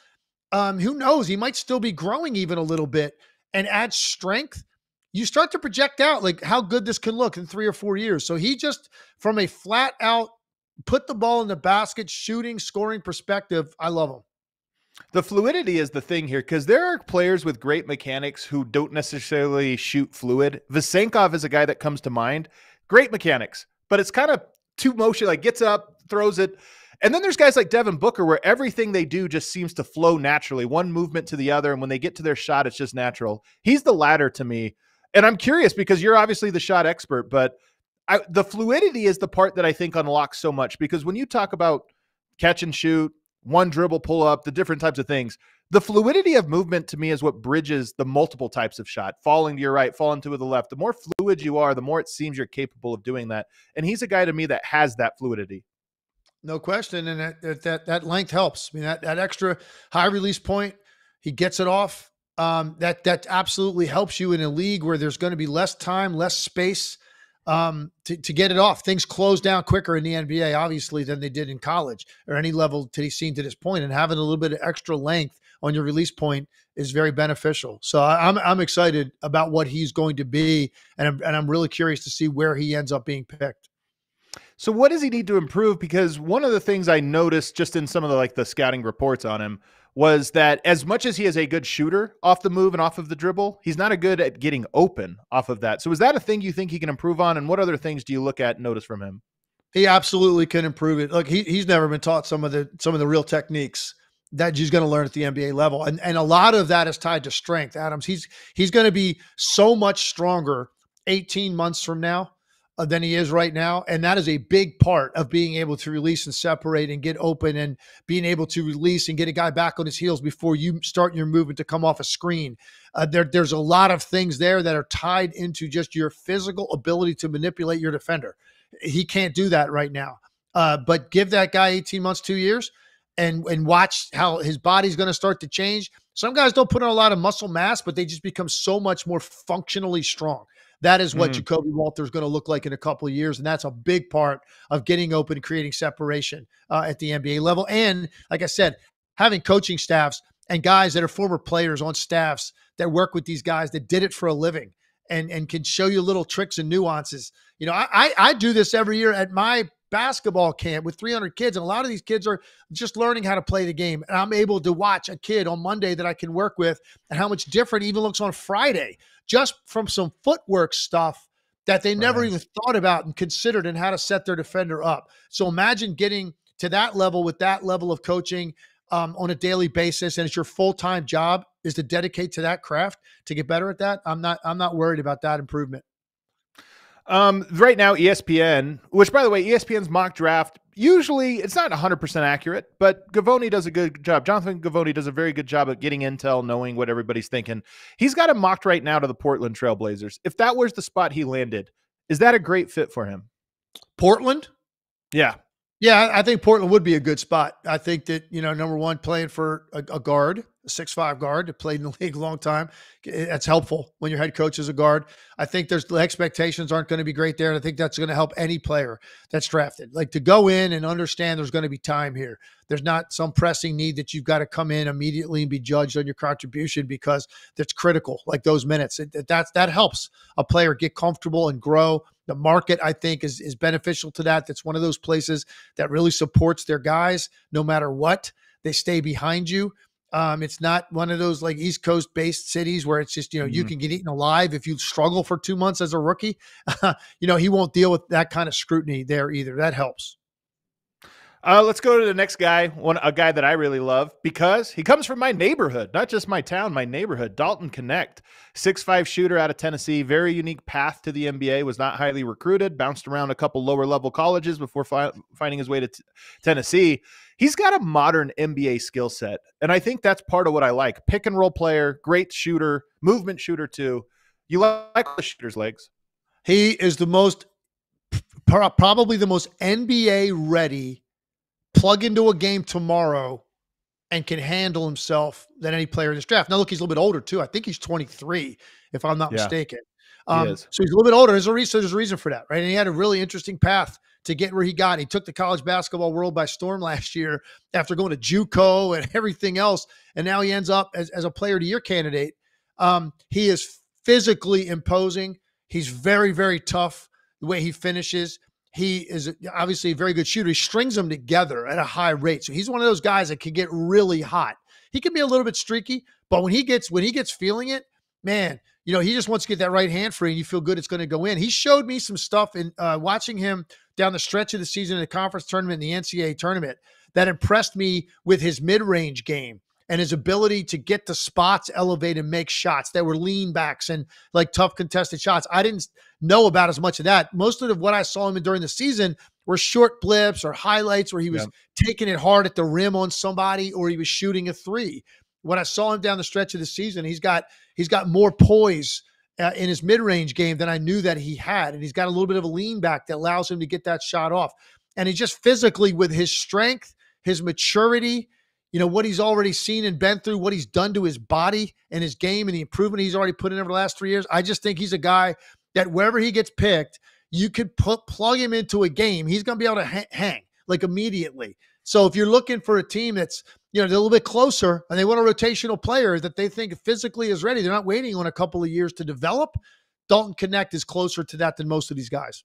Who knows? He might still be growing even a little bit and add strength. You start to project out like how good this can look in 3 or 4 years. So he just, from a flat out, put the ball in the basket, shooting, scoring perspective, I love him. The fluidity is the thing here, because there are players with great mechanics who don't necessarily shoot fluid. Vasenkov is a guy that comes to mind. Great mechanics, but it's kind of two motion, like gets up, throws it. And then there's guys like Devin Booker where everything they do just seems to flow naturally, one movement to the other. And when they get to their shot, it's just natural. He's the latter to me. And I'm curious because you're obviously the shot expert, but the fluidity is the part that I think unlocks so much, because when you talk about catch and shoot, one dribble, pull up, the different types of things. The fluidity of movement to me is what bridges the multiple types of shot, falling to your right, falling to the left. The more fluid you are, the more it seems you're capable of doing that. And he's a guy to me that has that fluidity. No question. And that length helps. I mean, that extra high release point, he gets it off. That absolutely helps you in a league where there's going to be less time, less space to get it off. Things close down quicker in the NBA, obviously, than they did in college or any level to be seen to this point. And having a little bit of extra length on your release point is very beneficial. So I'm excited about what he's going to be, and I'm really curious to see where he ends up being picked. So what does he need to improve? Because one of the things I noticed just in some of the scouting reports on him was that as much as he is a good shooter off the move and off of the dribble, he's not a good at getting open off of that. So is that a thing you think he can improve on? And what other things do you look at and notice from him? He absolutely can improve it. Look, he's never been taught some of the real techniques that he's going to learn at the NBA level. And a lot of that is tied to strength, Adams. He's going to be so much stronger 18 months from now than he is right now. And that is a big part of being able to release and separate and get open and being able to release and get a guy back on his heels before you start your movement to come off a screen. There's a lot of things there that are tied into just your physical ability to manipulate your defender. He can't do that right now. But give that guy 18 months, 2 years, and watch how his body's going to start to change. Some guys don't put on a lot of muscle mass, but they just become so much more functionally strong. That is what Jacoby Walter is going to look like in a couple of years, and that's a big part of getting open and creating separation at the NBA level. And like I said, having coaching staffs and guys that are former players on staffs that work with these guys that did it for a living and can show you little tricks and nuances. You know, I do this every year at my basketball camp with 300 kids, and a lot of these kids are just learning how to play the game. And I'm able to watch a kid on Monday that I can work with and how much different he even looks on Friday, just from some footwork stuff that they never even thought about and considered and how to set their defender up. So imagine getting to that level with that level of coaching on a daily basis, and it's your full-time job is to dedicate to that craft to get better at that. I'm not worried about that improvement. Right now, ESPN, which by the way, ESPN's mock draft, usually it's not 100% accurate, but Gavoni does a good job. Jonathan Gavoni does a very good job at getting intel, knowing what everybody's thinking. He's got him mocked right now to the Portland Trail Blazers. If that was the spot he landed, is that a great fit for him? Portland? Yeah. Yeah, I think Portland would be a good spot. I think that, you know, number one, playing for a guard, a 6'5" guard that played in the league a long time. That's helpful when your head coach is a guard. I think the expectations aren't going to be great there. And I think that's going to help any player that's drafted. Like, to go in and understand there's going to be time here. There's not some pressing need that you've got to come in immediately and be judged on your contribution because that's critical, like those minutes. That helps a player get comfortable and grow. The market, I think, is beneficial to that. That's one of those places that really supports their guys no matter what. They stay behind you. It's not one of those like East Coast based cities where it's just, you know, you can get eaten alive if you struggle for 2 months as a rookie. You know, he won't deal with that kind of scrutiny there either. That helps. Let's go to the next guy, a guy that I really love because he comes from my neighborhood, not just my town, my neighborhood. Dalton Knecht, 6'5" shooter out of Tennessee, very unique path to the NBA, was not highly recruited, bounced around a couple lower level colleges before finding his way to Tennessee. He's got a modern NBA skill set, and I think that's part of what I like. Pick and roll player, great shooter, movement shooter too. You like the shooter's legs. He is probably the most NBA ready plug into a game tomorrow and can handle himself than any player in this draft. Now, look, he's a little bit older too. I think he's 23, if I'm not mistaken. So he's a little bit older. There's a reason for that, right? And he had a really interesting path to get where he got. He took the college basketball world by storm last year after going to JUCO and everything else. And now he ends up as a player of the year candidate. He is physically imposing. He's very, very tough the way he finishes. He is obviously a very good shooter. He strings them together at a high rate. So he's one of those guys that can get really hot. He can be a little bit streaky, but when he gets feeling it, man, you know, he just wants to get that right hand free and you feel good it's going to go in. He showed me some stuff in watching him down the stretch of the season in the conference tournament and the NCAA tournament that impressed me with his mid-range game and his ability to get the spots, elevate, and make shots that were lean backs and like tough contested shots. I didn't know about as much of that. Most of what I saw him in during the season were short blips or highlights where he was taking it hard at the rim on somebody, or he was shooting a three. When I saw him down the stretch of the season, he's got more poise in his mid-range game than I knew that he had. And he's got a little bit of a lean back that allows him to get that shot off. And he just physically, with his strength, his maturity, what he's already seen and been through, what he's done to his body and his game and the improvement he's already put in over the last 3 years. I just think he's a guy that wherever he gets picked, you could plug him into a game. He's going to be able to hang like immediately. So if you're looking for a team that's, they're a little bit closer and they want a rotational player that they think physically is ready, they're not waiting on a couple of years to develop. Dalton Knecht is closer to that than most of these guys.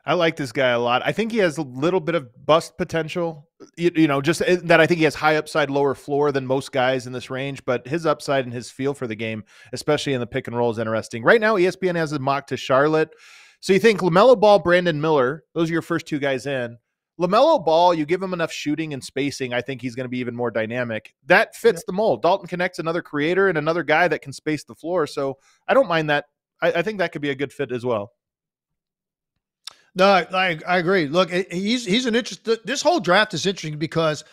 I like this guy a lot. I think he has a little bit of bust potential, just that I think he has high upside, lower floor than most guys in this range, but his upside and his feel for the game, especially in the pick and roll, is interesting. Right now, ESPN has a mock to Charlotte. So you think LaMelo Ball, Brandon Miller, those are your first two guys in. LaMelo Ball, you give him enough shooting and spacing, I think he's going to be even more dynamic. That fits the mold. Dalton Knecht's another creator and another guy that can space the floor, so I don't mind that. I think that could be a good fit as well. No, I agree. Look, he's an interesting. This whole draft is interesting because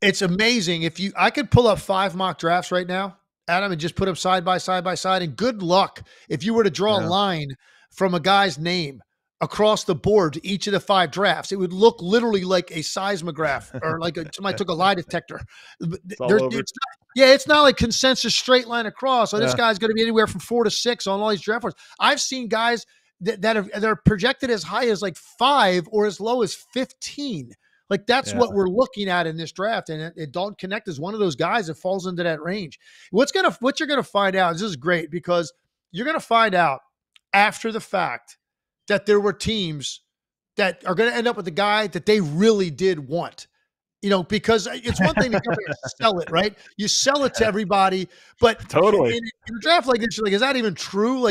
it's amazing. I could pull up 5 mock drafts right now, Adam, and just put them side by side. And good luck if you were to draw a line from a guy's name across the board to each of the 5 drafts. It would look literally like a seismograph or like somebody took a lie detector. It's not like consensus straight line across. So this guy's going to be anywhere from 4 to 6 on all these draft boards. I've seen guys that are projected as high as like 5 or as low as 15. Like that's what we're looking at in this draft. And Dalton Knecht is one of those guys that falls into that range. What you're going to find out, this is great because you're going to find out after the fact that there were teams that are going to end up with the guy that they really did want. Because it's one thing to come here and sell it, right? You sell it to everybody, but totally in a draft like this, you're like, is that even true?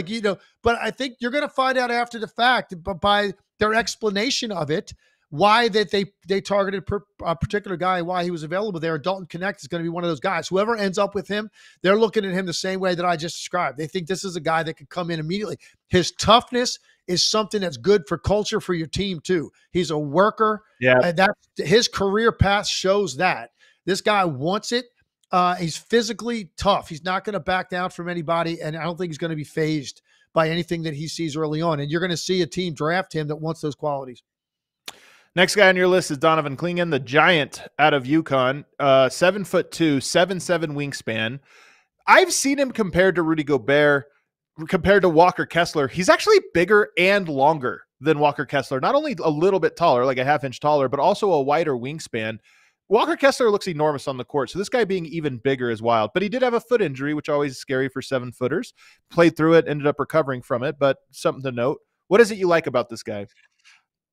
But I think you're going to find out after the fact, but by their explanation of it, why that they targeted a particular guy, why he was available there. Dalton Knecht is going to be one of those guys. Whoever ends up with him, they're looking at him the same way that I just described. They think this is a guy that can come in immediately. His toughness is something that's good for culture for your team too. He's a worker. Yeah. And his career path shows that. This guy wants it. He's physically tough. He's not going to back down from anybody, and I don't think he's going to be fazed by anything that he sees early on. And you're going to see a team draft him that wants those qualities. Next guy on your list is Donovan Clingan, the giant out of UConn, 7'2", 7'7" wingspan. I've seen him compared to Rudy Gobert, compared to Walker Kessler. He's actually bigger and longer than Walker Kessler. Not only a little bit taller, like a half-inch taller, but also a wider wingspan. Walker Kessler looks enormous on the court, so this guy being even bigger is wild. But he did have a foot injury, which always is scary for 7-footers. Played through it, ended up recovering from it, but something to note. What is it you like about this guy?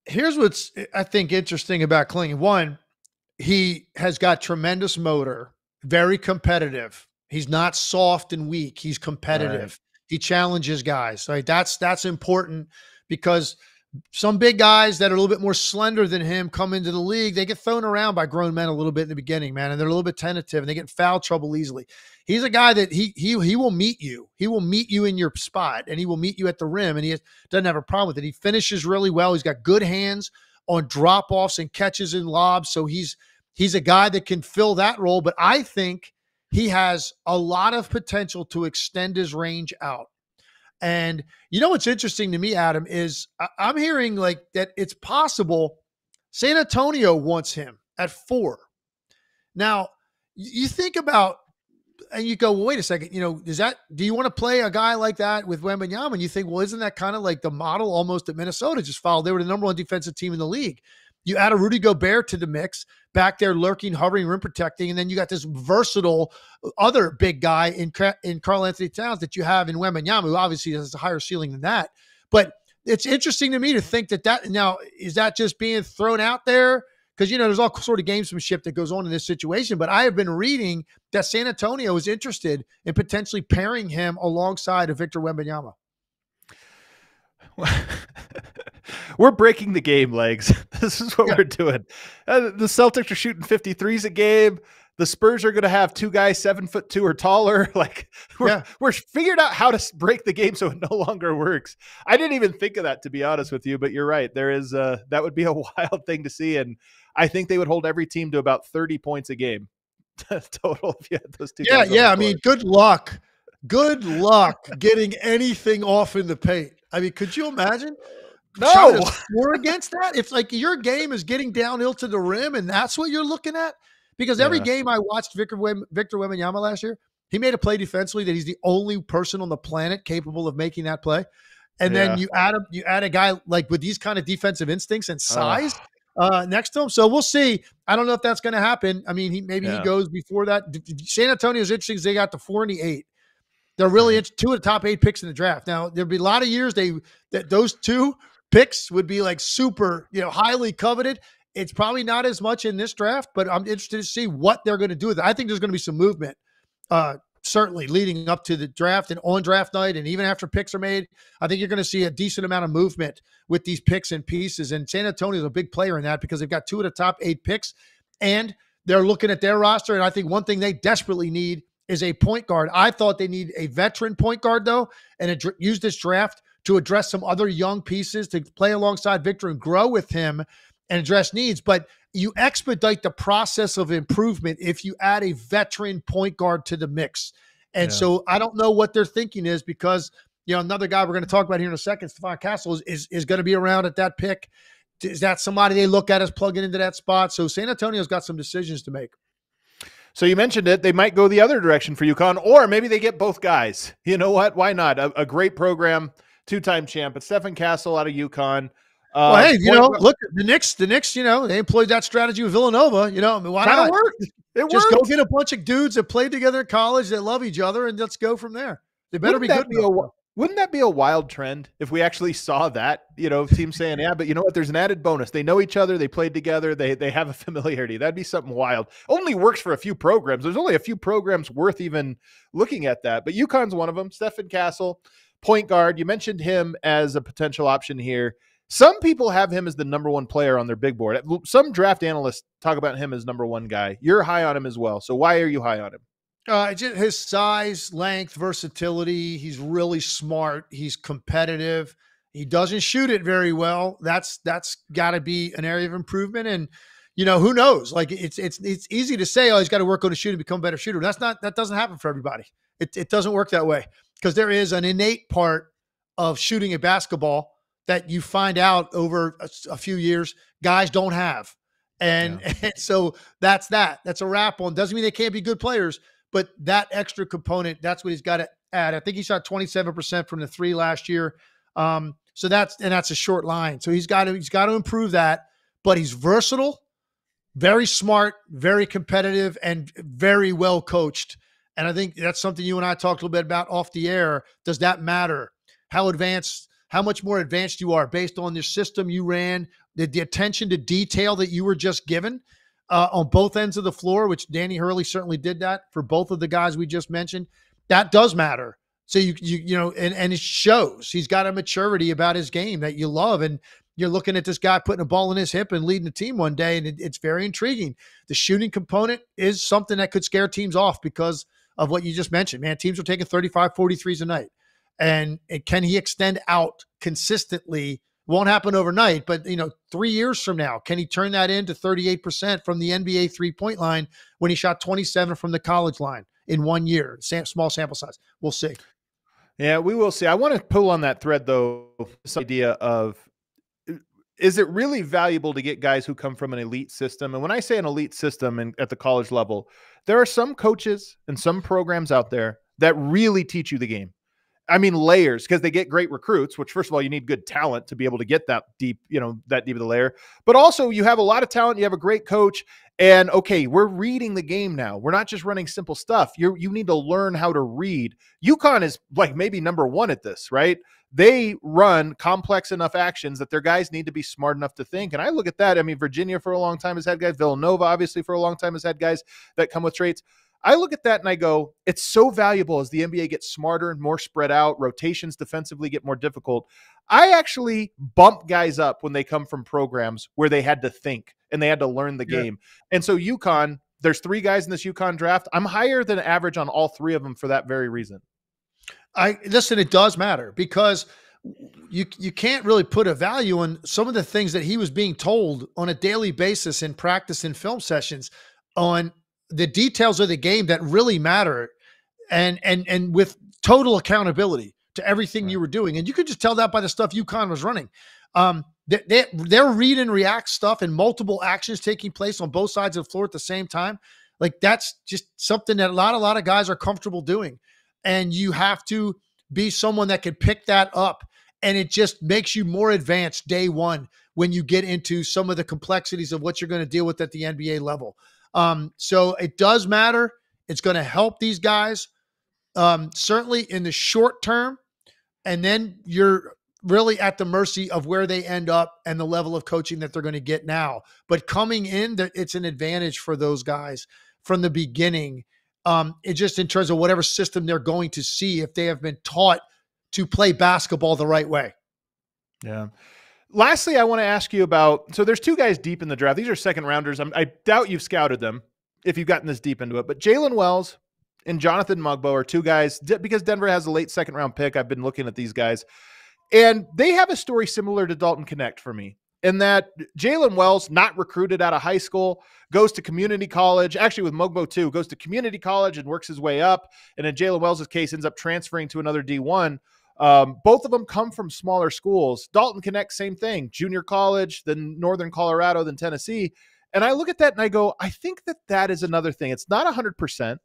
Here's what's, I think, interesting about Clingan. One, he has got tremendous motor, very competitive. He's not soft and weak. He's competitive. Right. He challenges guys. Right? That's important because some big guys that are a little bit more slender than him come into the league. They get thrown around by grown men a little bit in the beginning, man, and they're a little bit tentative and they get in foul trouble easily. He's a guy that he will meet you. He will meet you in your spot and he will meet you at the rim, and he doesn't have a problem with it. He finishes really well. He's got good hands on drop-offs and catches and lobs. So he's a guy that can fill that role, but I think he has a lot of potential to extend his range out. And what's interesting to me, Adam, is I'm hearing like that it's possible San Antonio wants him at 4. Now, you think about, and you go, well, wait a second, do you want to play a guy like that with Wembanyama? And you think, well, isn't that kind of like the model almost that Minnesota just followed? They were the number 1 defensive team in the league. You add a Rudy Gobert to the mix, back there lurking, hovering, rim protecting, and then you got this versatile other big guy in Karl Anthony Towns that you have in Wembanyama, who obviously has a higher ceiling than that. But it's interesting to me to think that now, is that just being thrown out there? Because, there's all sort of gamesmanship that goes on in this situation. But I have been reading that San Antonio is interested in potentially pairing him alongside of Victor Wembanyama. We're breaking the game, Legs. This is what we're doing. The Celtics are shooting 53s a game. The Spurs are going to have two guys 7'2" or taller. Like we're figured out how to break the game so it no longer works. I didn't even think of that, to be honest with you, but you're right. There is that would be a wild thing to see, and I think they would hold every team to about 30 points a game total if you had those two. Yeah. I mean, good luck getting anything off in the paint. I mean, could you imagine? Trying to score against that? If like your game is getting downhill to the rim and that's what you're looking at. Because every game I watched Victor Wembanyama last year, he made a play defensively that he's the only person on the planet capable of making that play. And then you add a guy like with these kind of defensive instincts and size next to him. So we'll see. I don't know if that's going to happen. I mean, he goes before that. San Antonio is interesting because they got the 4 and the 8. They're really two of the top 8 picks in the draft. Now there'll be a lot of years that those 2 picks would be like super, highly coveted. It's probably not as much in this draft, but I'm interested to see what they're going to do with it. I think there's going to be some movement, certainly leading up to the draft and on draft night. And even after picks are made, I think you're going to see a decent amount of movement with these picks and pieces. And San Antonio is a big player in that because they've got 2 of the top 8 picks and they're looking at their roster. And I think one thing they desperately need is a point guard. I thought they need a veteran point guard though, and use this draft to address some other young pieces to play alongside Victor and grow with him and address needs. But you expedite the process of improvement if you add a veteran point guard to the mix. And so I don't know what their thinking is because, another guy we're going to talk about here in a second, Stephon Castle, is going to be around at that pick. Is that somebody they look at as plugging into that spot? So San Antonio's got some decisions to make. So you mentioned it. They might go the other direction for UConn, or maybe they get both guys. You know what? Why not? A great program, 2-time champ. But Stephon Castle out of UConn. Well, hey, look, the Knicks, they employed that strategy with Villanova. I mean, why not? It worked. Go get a bunch of dudes that played together in college that love each other, and let's go from there. They better be good. Wouldn't that be a wild trend if we actually saw that? Teams saying, yeah, but you know what? There's an added bonus. They know each other. They played together. They have a familiarity. That'd be something wild. Only works for a few programs. There's only a few programs worth even looking at that. But UConn's one of them. Stephon Castle, point guard. You mentioned him as a potential option here. Some people have him as the number 1 player on their big board. Some draft analysts talk about him as number 1 guy. You're high on him as well. So why are you high on him? Just his size, length, versatility. He's really smart. He's competitive. He doesn't shoot it very well. That's got to be an area of improvement. And who knows? Like it's easy to say, oh, he's got to work on his shooting, become a better shooter. That doesn't happen for everybody. It doesn't work that way because there is an innate part of shooting a basketball that you find out over a few years guys don't have. And so that's a wrap on. Doesn't mean they can't be good players, but that extra component, that's what he's got to add. I think he shot 27% from the 3 last year. So that's a short line. So he's got to improve that, but he's versatile, very smart, very competitive, and very well coached. And I think that's something you and I talked a little bit about off the air. Does that matter? How much more advanced you are based on the system you ran, the attention to detail that you were just given on both ends of the floor, which Danny Hurley certainly did that for both of the guys we just mentioned. That does matter. So and it shows. He's got a maturity about his game that you love, and you're looking at this guy putting a ball in his hip and leading the team one day, and it's very intriguing. The shooting component is something that could scare teams off because of what you just mentioned. Man, teams are taking 35, 43s a night. And can he extend out consistently? Won't happen overnight, but 3 years from now, can he turn that into 38% from the NBA 3-point line when he shot 27 from the college line in 1 year? Small sample size. We'll see. Yeah, we will see. I want to pull on that thread though. This idea of, is it really valuable to get guys who come from an elite system? And when I say an elite system and at the college level, there are some coaches and some programs out there that really teach you the game. I mean, layers, because they get great recruits, which first of all, you need good talent to be able to get that deep, that deep of the layer. But also you have a lot of talent. You have a great coach, and okay, we're reading the game now. We're not just running simple stuff. You need to learn how to read. UConn is like maybe number 1 at this, right? They run complex enough actions that their guys need to be smart enough to think. And I look at that. I mean, Virginia for a long time has had guys. Villanova, obviously, for a long time has had guys that come with traits. I look at that and I go, it's so valuable as the NBA gets smarter and more spread out, rotations defensively get more difficult. I actually bump guys up when they come from programs where they had to think and they had to learn the game. And so UConn, there's 3 guys in this UConn draft. I'm higher than average on all 3 of them for that very reason. Listen, it does matter because you can't really put a value on some of the things that he was being told on a daily basis in practice and film sessions on the details of the game that really matter and with total accountability to everything you were doing. And you could just tell that by the stuff UConn was running. Their read and react stuff and multiple actions taking place on both sides of the floor at the same time. Like that's just something that a lot of guys are comfortable doing. And you have to be someone that can pick that up. And it just makes you more advanced day one when you get into some of the complexities of what you're going to deal with at the NBA level. So it does matter. It's going to help these guys, certainly in the short term. And then you're really at the mercy of where they end up and the level of coaching that they're going to get now. But coming in, it's an advantage for those guys from the beginning. It just in terms of whatever system they're going to see if they have been taught to play basketball the right way. Yeah. Lastly, I want to ask you about, so there's 2 guys deep in the draft. These are second rounders. I doubt you've scouted them if you've gotten this deep into it, but Jaylen Wells and Jonathan Mogbo are 2 guys because Denver has a late second round pick. I've been looking at these guys and they have a story similar to Dalton Knecht for me. In that Jaylen Wells, not recruited out of high school, goes to community college, actually with Mogbo too, goes to community college and works his way up. And in Jaylen Wells' case, ends up transferring to another D1. Both of them come from smaller schools. Dalton Knecht, same thing, junior college, then Northern Colorado, then Tennessee. And I look at that and I go, I think that is another thing. It's not 100%,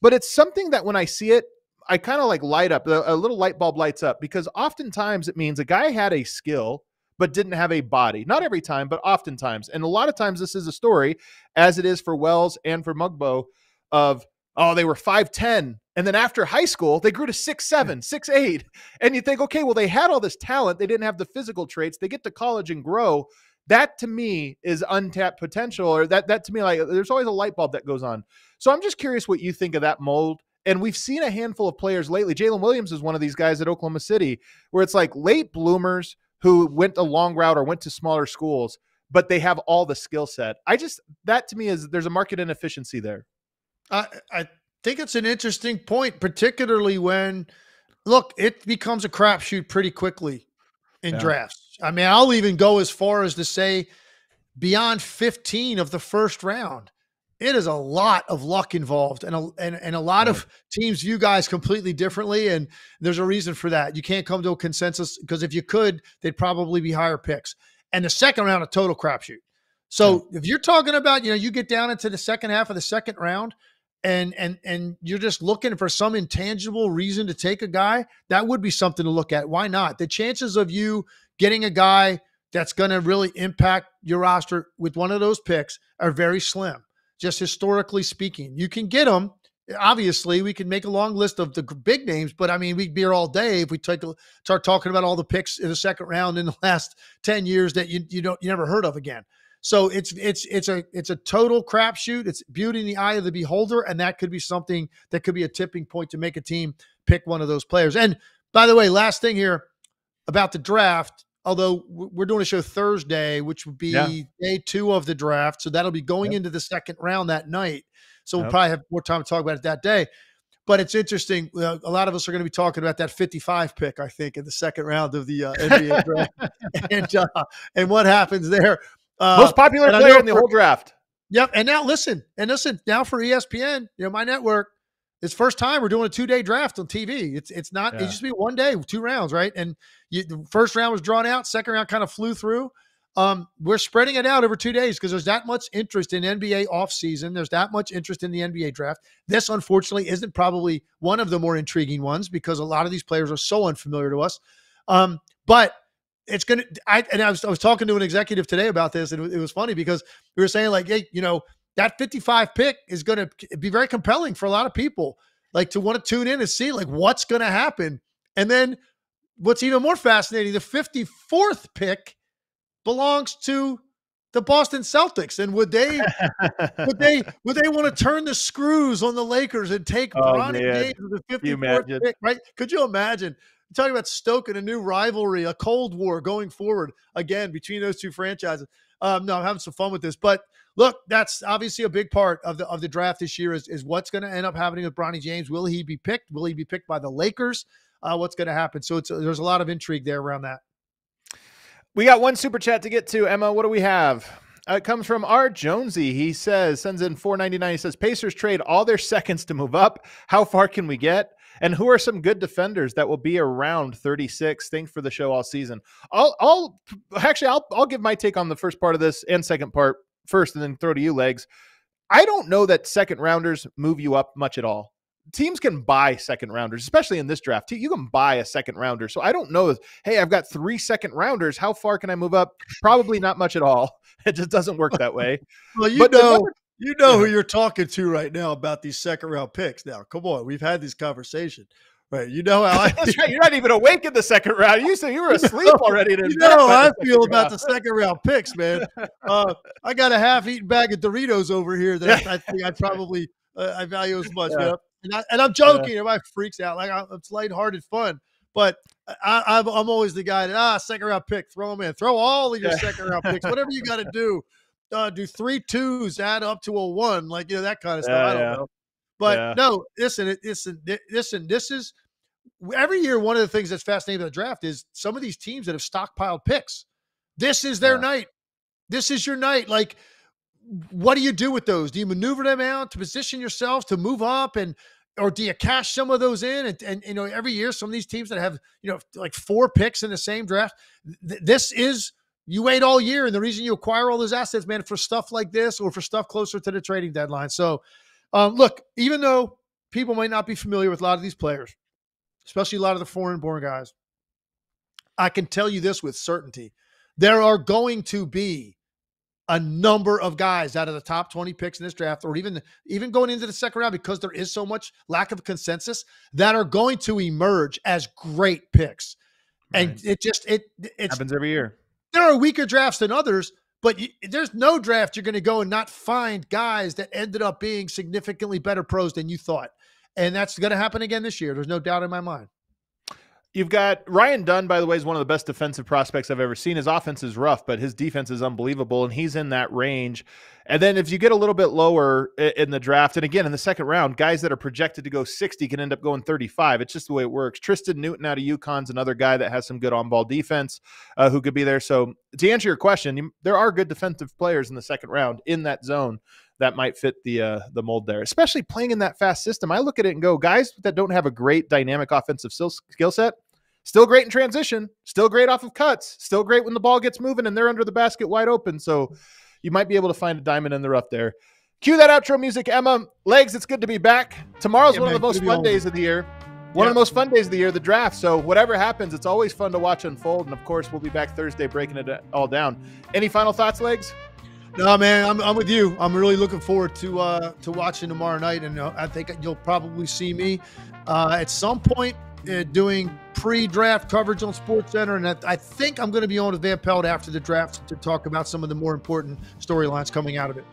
but it's something that when I see it, I kind of like light up, a little light bulb lights up, because oftentimes it means a guy had a skill but didn't have a body. Not every time, but oftentimes. And a lot of times this is a story, as it is for Wells and for Mogbo, of, oh, they were 5'10", and then after high school, they grew to 6'7", 6'8". And you think, okay, well, they had all this talent. They didn't have the physical traits. They get to college and grow. That to me is untapped potential, or that to me, like, there's always a light bulb that goes on. So I'm just curious what you think of that mold. And we've seen a handful of players lately. Jalen Williams is one of these guys at Oklahoma City where it's like late bloomers who went a long route or went to smaller schools, but they have all the skill set. That to me is, there's a market inefficiency there. I think it's an interesting point, particularly when, look, it becomes a crapshoot pretty quickly in drafts. I mean, I'll even go as far as to say beyond 15 of the first round. It is a lot of luck involved, and a lot of teams view guys completely differently, and there's a reason for that. You can't come to a consensus, because if you could, they'd probably be higher picks. And the second round, a total crapshoot. So if you're talking about, you get down into the second half of the second round, and you're just looking for some intangible reason to take a guy, that would be something to look at. Why not? The chances of you getting a guy that's going to really impact your roster with one of those picks are very slim. Just historically speaking, you can get them. Obviously, we can make a long list of the big names, but I mean, we'd be here all day if we start talking about all the picks in the second round in the last 10 years that you never heard of again. So it's a total crapshoot. It's beauty in the eye of the beholder, and that could be something that could be a tipping point to make a team pick one of those players. And by the way, last thing here about the draft. Although we're doing a show Thursday, which would be day 2 of the draft. So that'll be going into the second round that night. So we'll probably have more time to talk about it that day. But it's interesting. A lot of us are going to be talking about that 55 pick, I think, in the second round of the NBA draft. And what happens there. Most popular player in the whole draft. Yep. And now listen, now for ESPN, my network, it's first time we're doing a 2-day draft on TV. It's not, it used to be 1 day, 2 rounds, right? And the first round was drawn out. Second round kind of flew through. We're spreading it out over 2 days because there's that much interest in NBA offseason. There's that much interest in the NBA draft. This, unfortunately, isn't probably one of the more intriguing ones because a lot of these players are so unfamiliar to us. But it's going to, I was talking to an executive today about this, and it was funny because we were saying, like, hey, that 55 pick is going to be very compelling for a lot of people, like, to want to tune in and see, like, what's going to happen. And then what's even more fascinating, the 54th pick belongs to the Boston Celtics. And would they want to turn the screws on the Lakers and take Bronny James with the 54th pick, right? Could you imagine? I'm talking about stoking a new rivalry, a Cold War going forward again between those two franchises. No, I'm having some fun with this. But look, that's obviously a big part of the draft this year is what's going to end up happening with Bronny James. Will he be picked? Will he be picked by the Lakers? What's going to happen? So there's a lot of intrigue there around that. We got one super chat to get to. Emma, what do we have? It comes from R. Jonesy. He sends in $4.99. He says, Pacers trade all their seconds to move up. How far can we get? And who are some good defenders that will be around 36? Thanks for the show all season. I'll give my take on the first part of this and second part first, and then throw to you, Legs. I don't know that second rounders move you up much at all. Teams can buy second rounders, especially in this draft. You can buy a second rounder. So I don't know. Hey, I've got 3 second rounders. How far can I move up? Probably not much at all. It just doesn't work that way. Well, you know who you're talking to right now about these second round picks. Now, come on. We've had this conversation. Right. You know how That's right. You're not even awake in the second round. You said you were asleep already. You know how I feel about the second round picks, man. I got a half-eaten bag of Doritos over here that I think I probably I value as much. Yeah. And I'm joking. Everybody freaks out. Like it's lighthearted fun. But I'm always the guy that, second round pick, throw them in. Throw all of your second round picks. Whatever you got to do. Do 3 2s, add up to a 1. Like, that kind of stuff. I don't know. But no, listen, this is every year. One of the things that's fascinating about the draft is some of these teams that have stockpiled picks. This is their night. This is your night. Like, what do you do with those? Do you maneuver them out to position yourself to move up, or do you cash some of those in? And every year, some of these teams that have, like 4 picks in the same draft, this is, you wait all year. And the reason you acquire all those assets, man, for stuff like this or for stuff closer to the trading deadline. So, look, even though people might not be familiar with a lot of these players, especially a lot of the foreign-born guys, I can tell you this with certainty. There are going to be a number of guys out of the top 20 picks in this draft, or even going into the second round, because there is so much lack of consensus, that are going to emerge as great picks. Right. And it happens every year. There are weaker drafts than others, but there's no draft you're going to go and not find guys that ended up being significantly better pros than you thought. And that's going to happen again this year. There's no doubt in my mind. You've got Ryan Dunn, by the way, is one of the best defensive prospects I've ever seen. His offense is rough, but his defense is unbelievable, and he's in that range. And then if you get a little bit lower in the draft, and again, in the second round, guys that are projected to go 60 can end up going 35. It's just the way it works. Tristan Newton out of UConn's another guy that has some good on-ball defense who could be there. So to answer your question, there are good defensive players in the second round in that zone that might fit the mold there, especially playing in that fast system. I look at it and go, guys that don't have a great dynamic offensive skill set, still great in transition, still great off of cuts, still great when the ball gets moving and they're under the basket wide open. So you might be able to find a diamond in the rough there. Cue that outro music, Emma. Legs, it's good to be back. Tomorrow's one of the most fun days of the year. One of the most fun days of the year, the draft. So whatever happens, it's always fun to watch unfold. And, of course, we'll be back Thursday breaking it all down. Any final thoughts, Legs? No, man, I'm with you. I'm really looking forward to watching tomorrow night. And I think you'll probably see me at some point doing pre-draft coverage on SportsCenter, and I think I'm going to be on with Van Pelt after the draft to talk about some of the more important storylines coming out of it.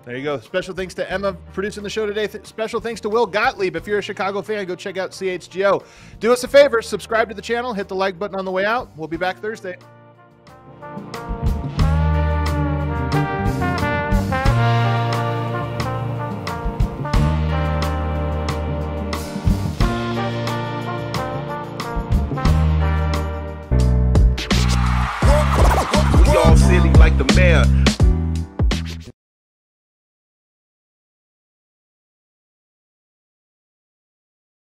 There you go. Special thanks to Emma producing the show today. Special thanks to Will Gottlieb. If you're a Chicago fan, go check out CHGO. Do us a favor, subscribe to the channel, hit the like button on the way out. We'll be back Thursday. Y'all silly like the mayor.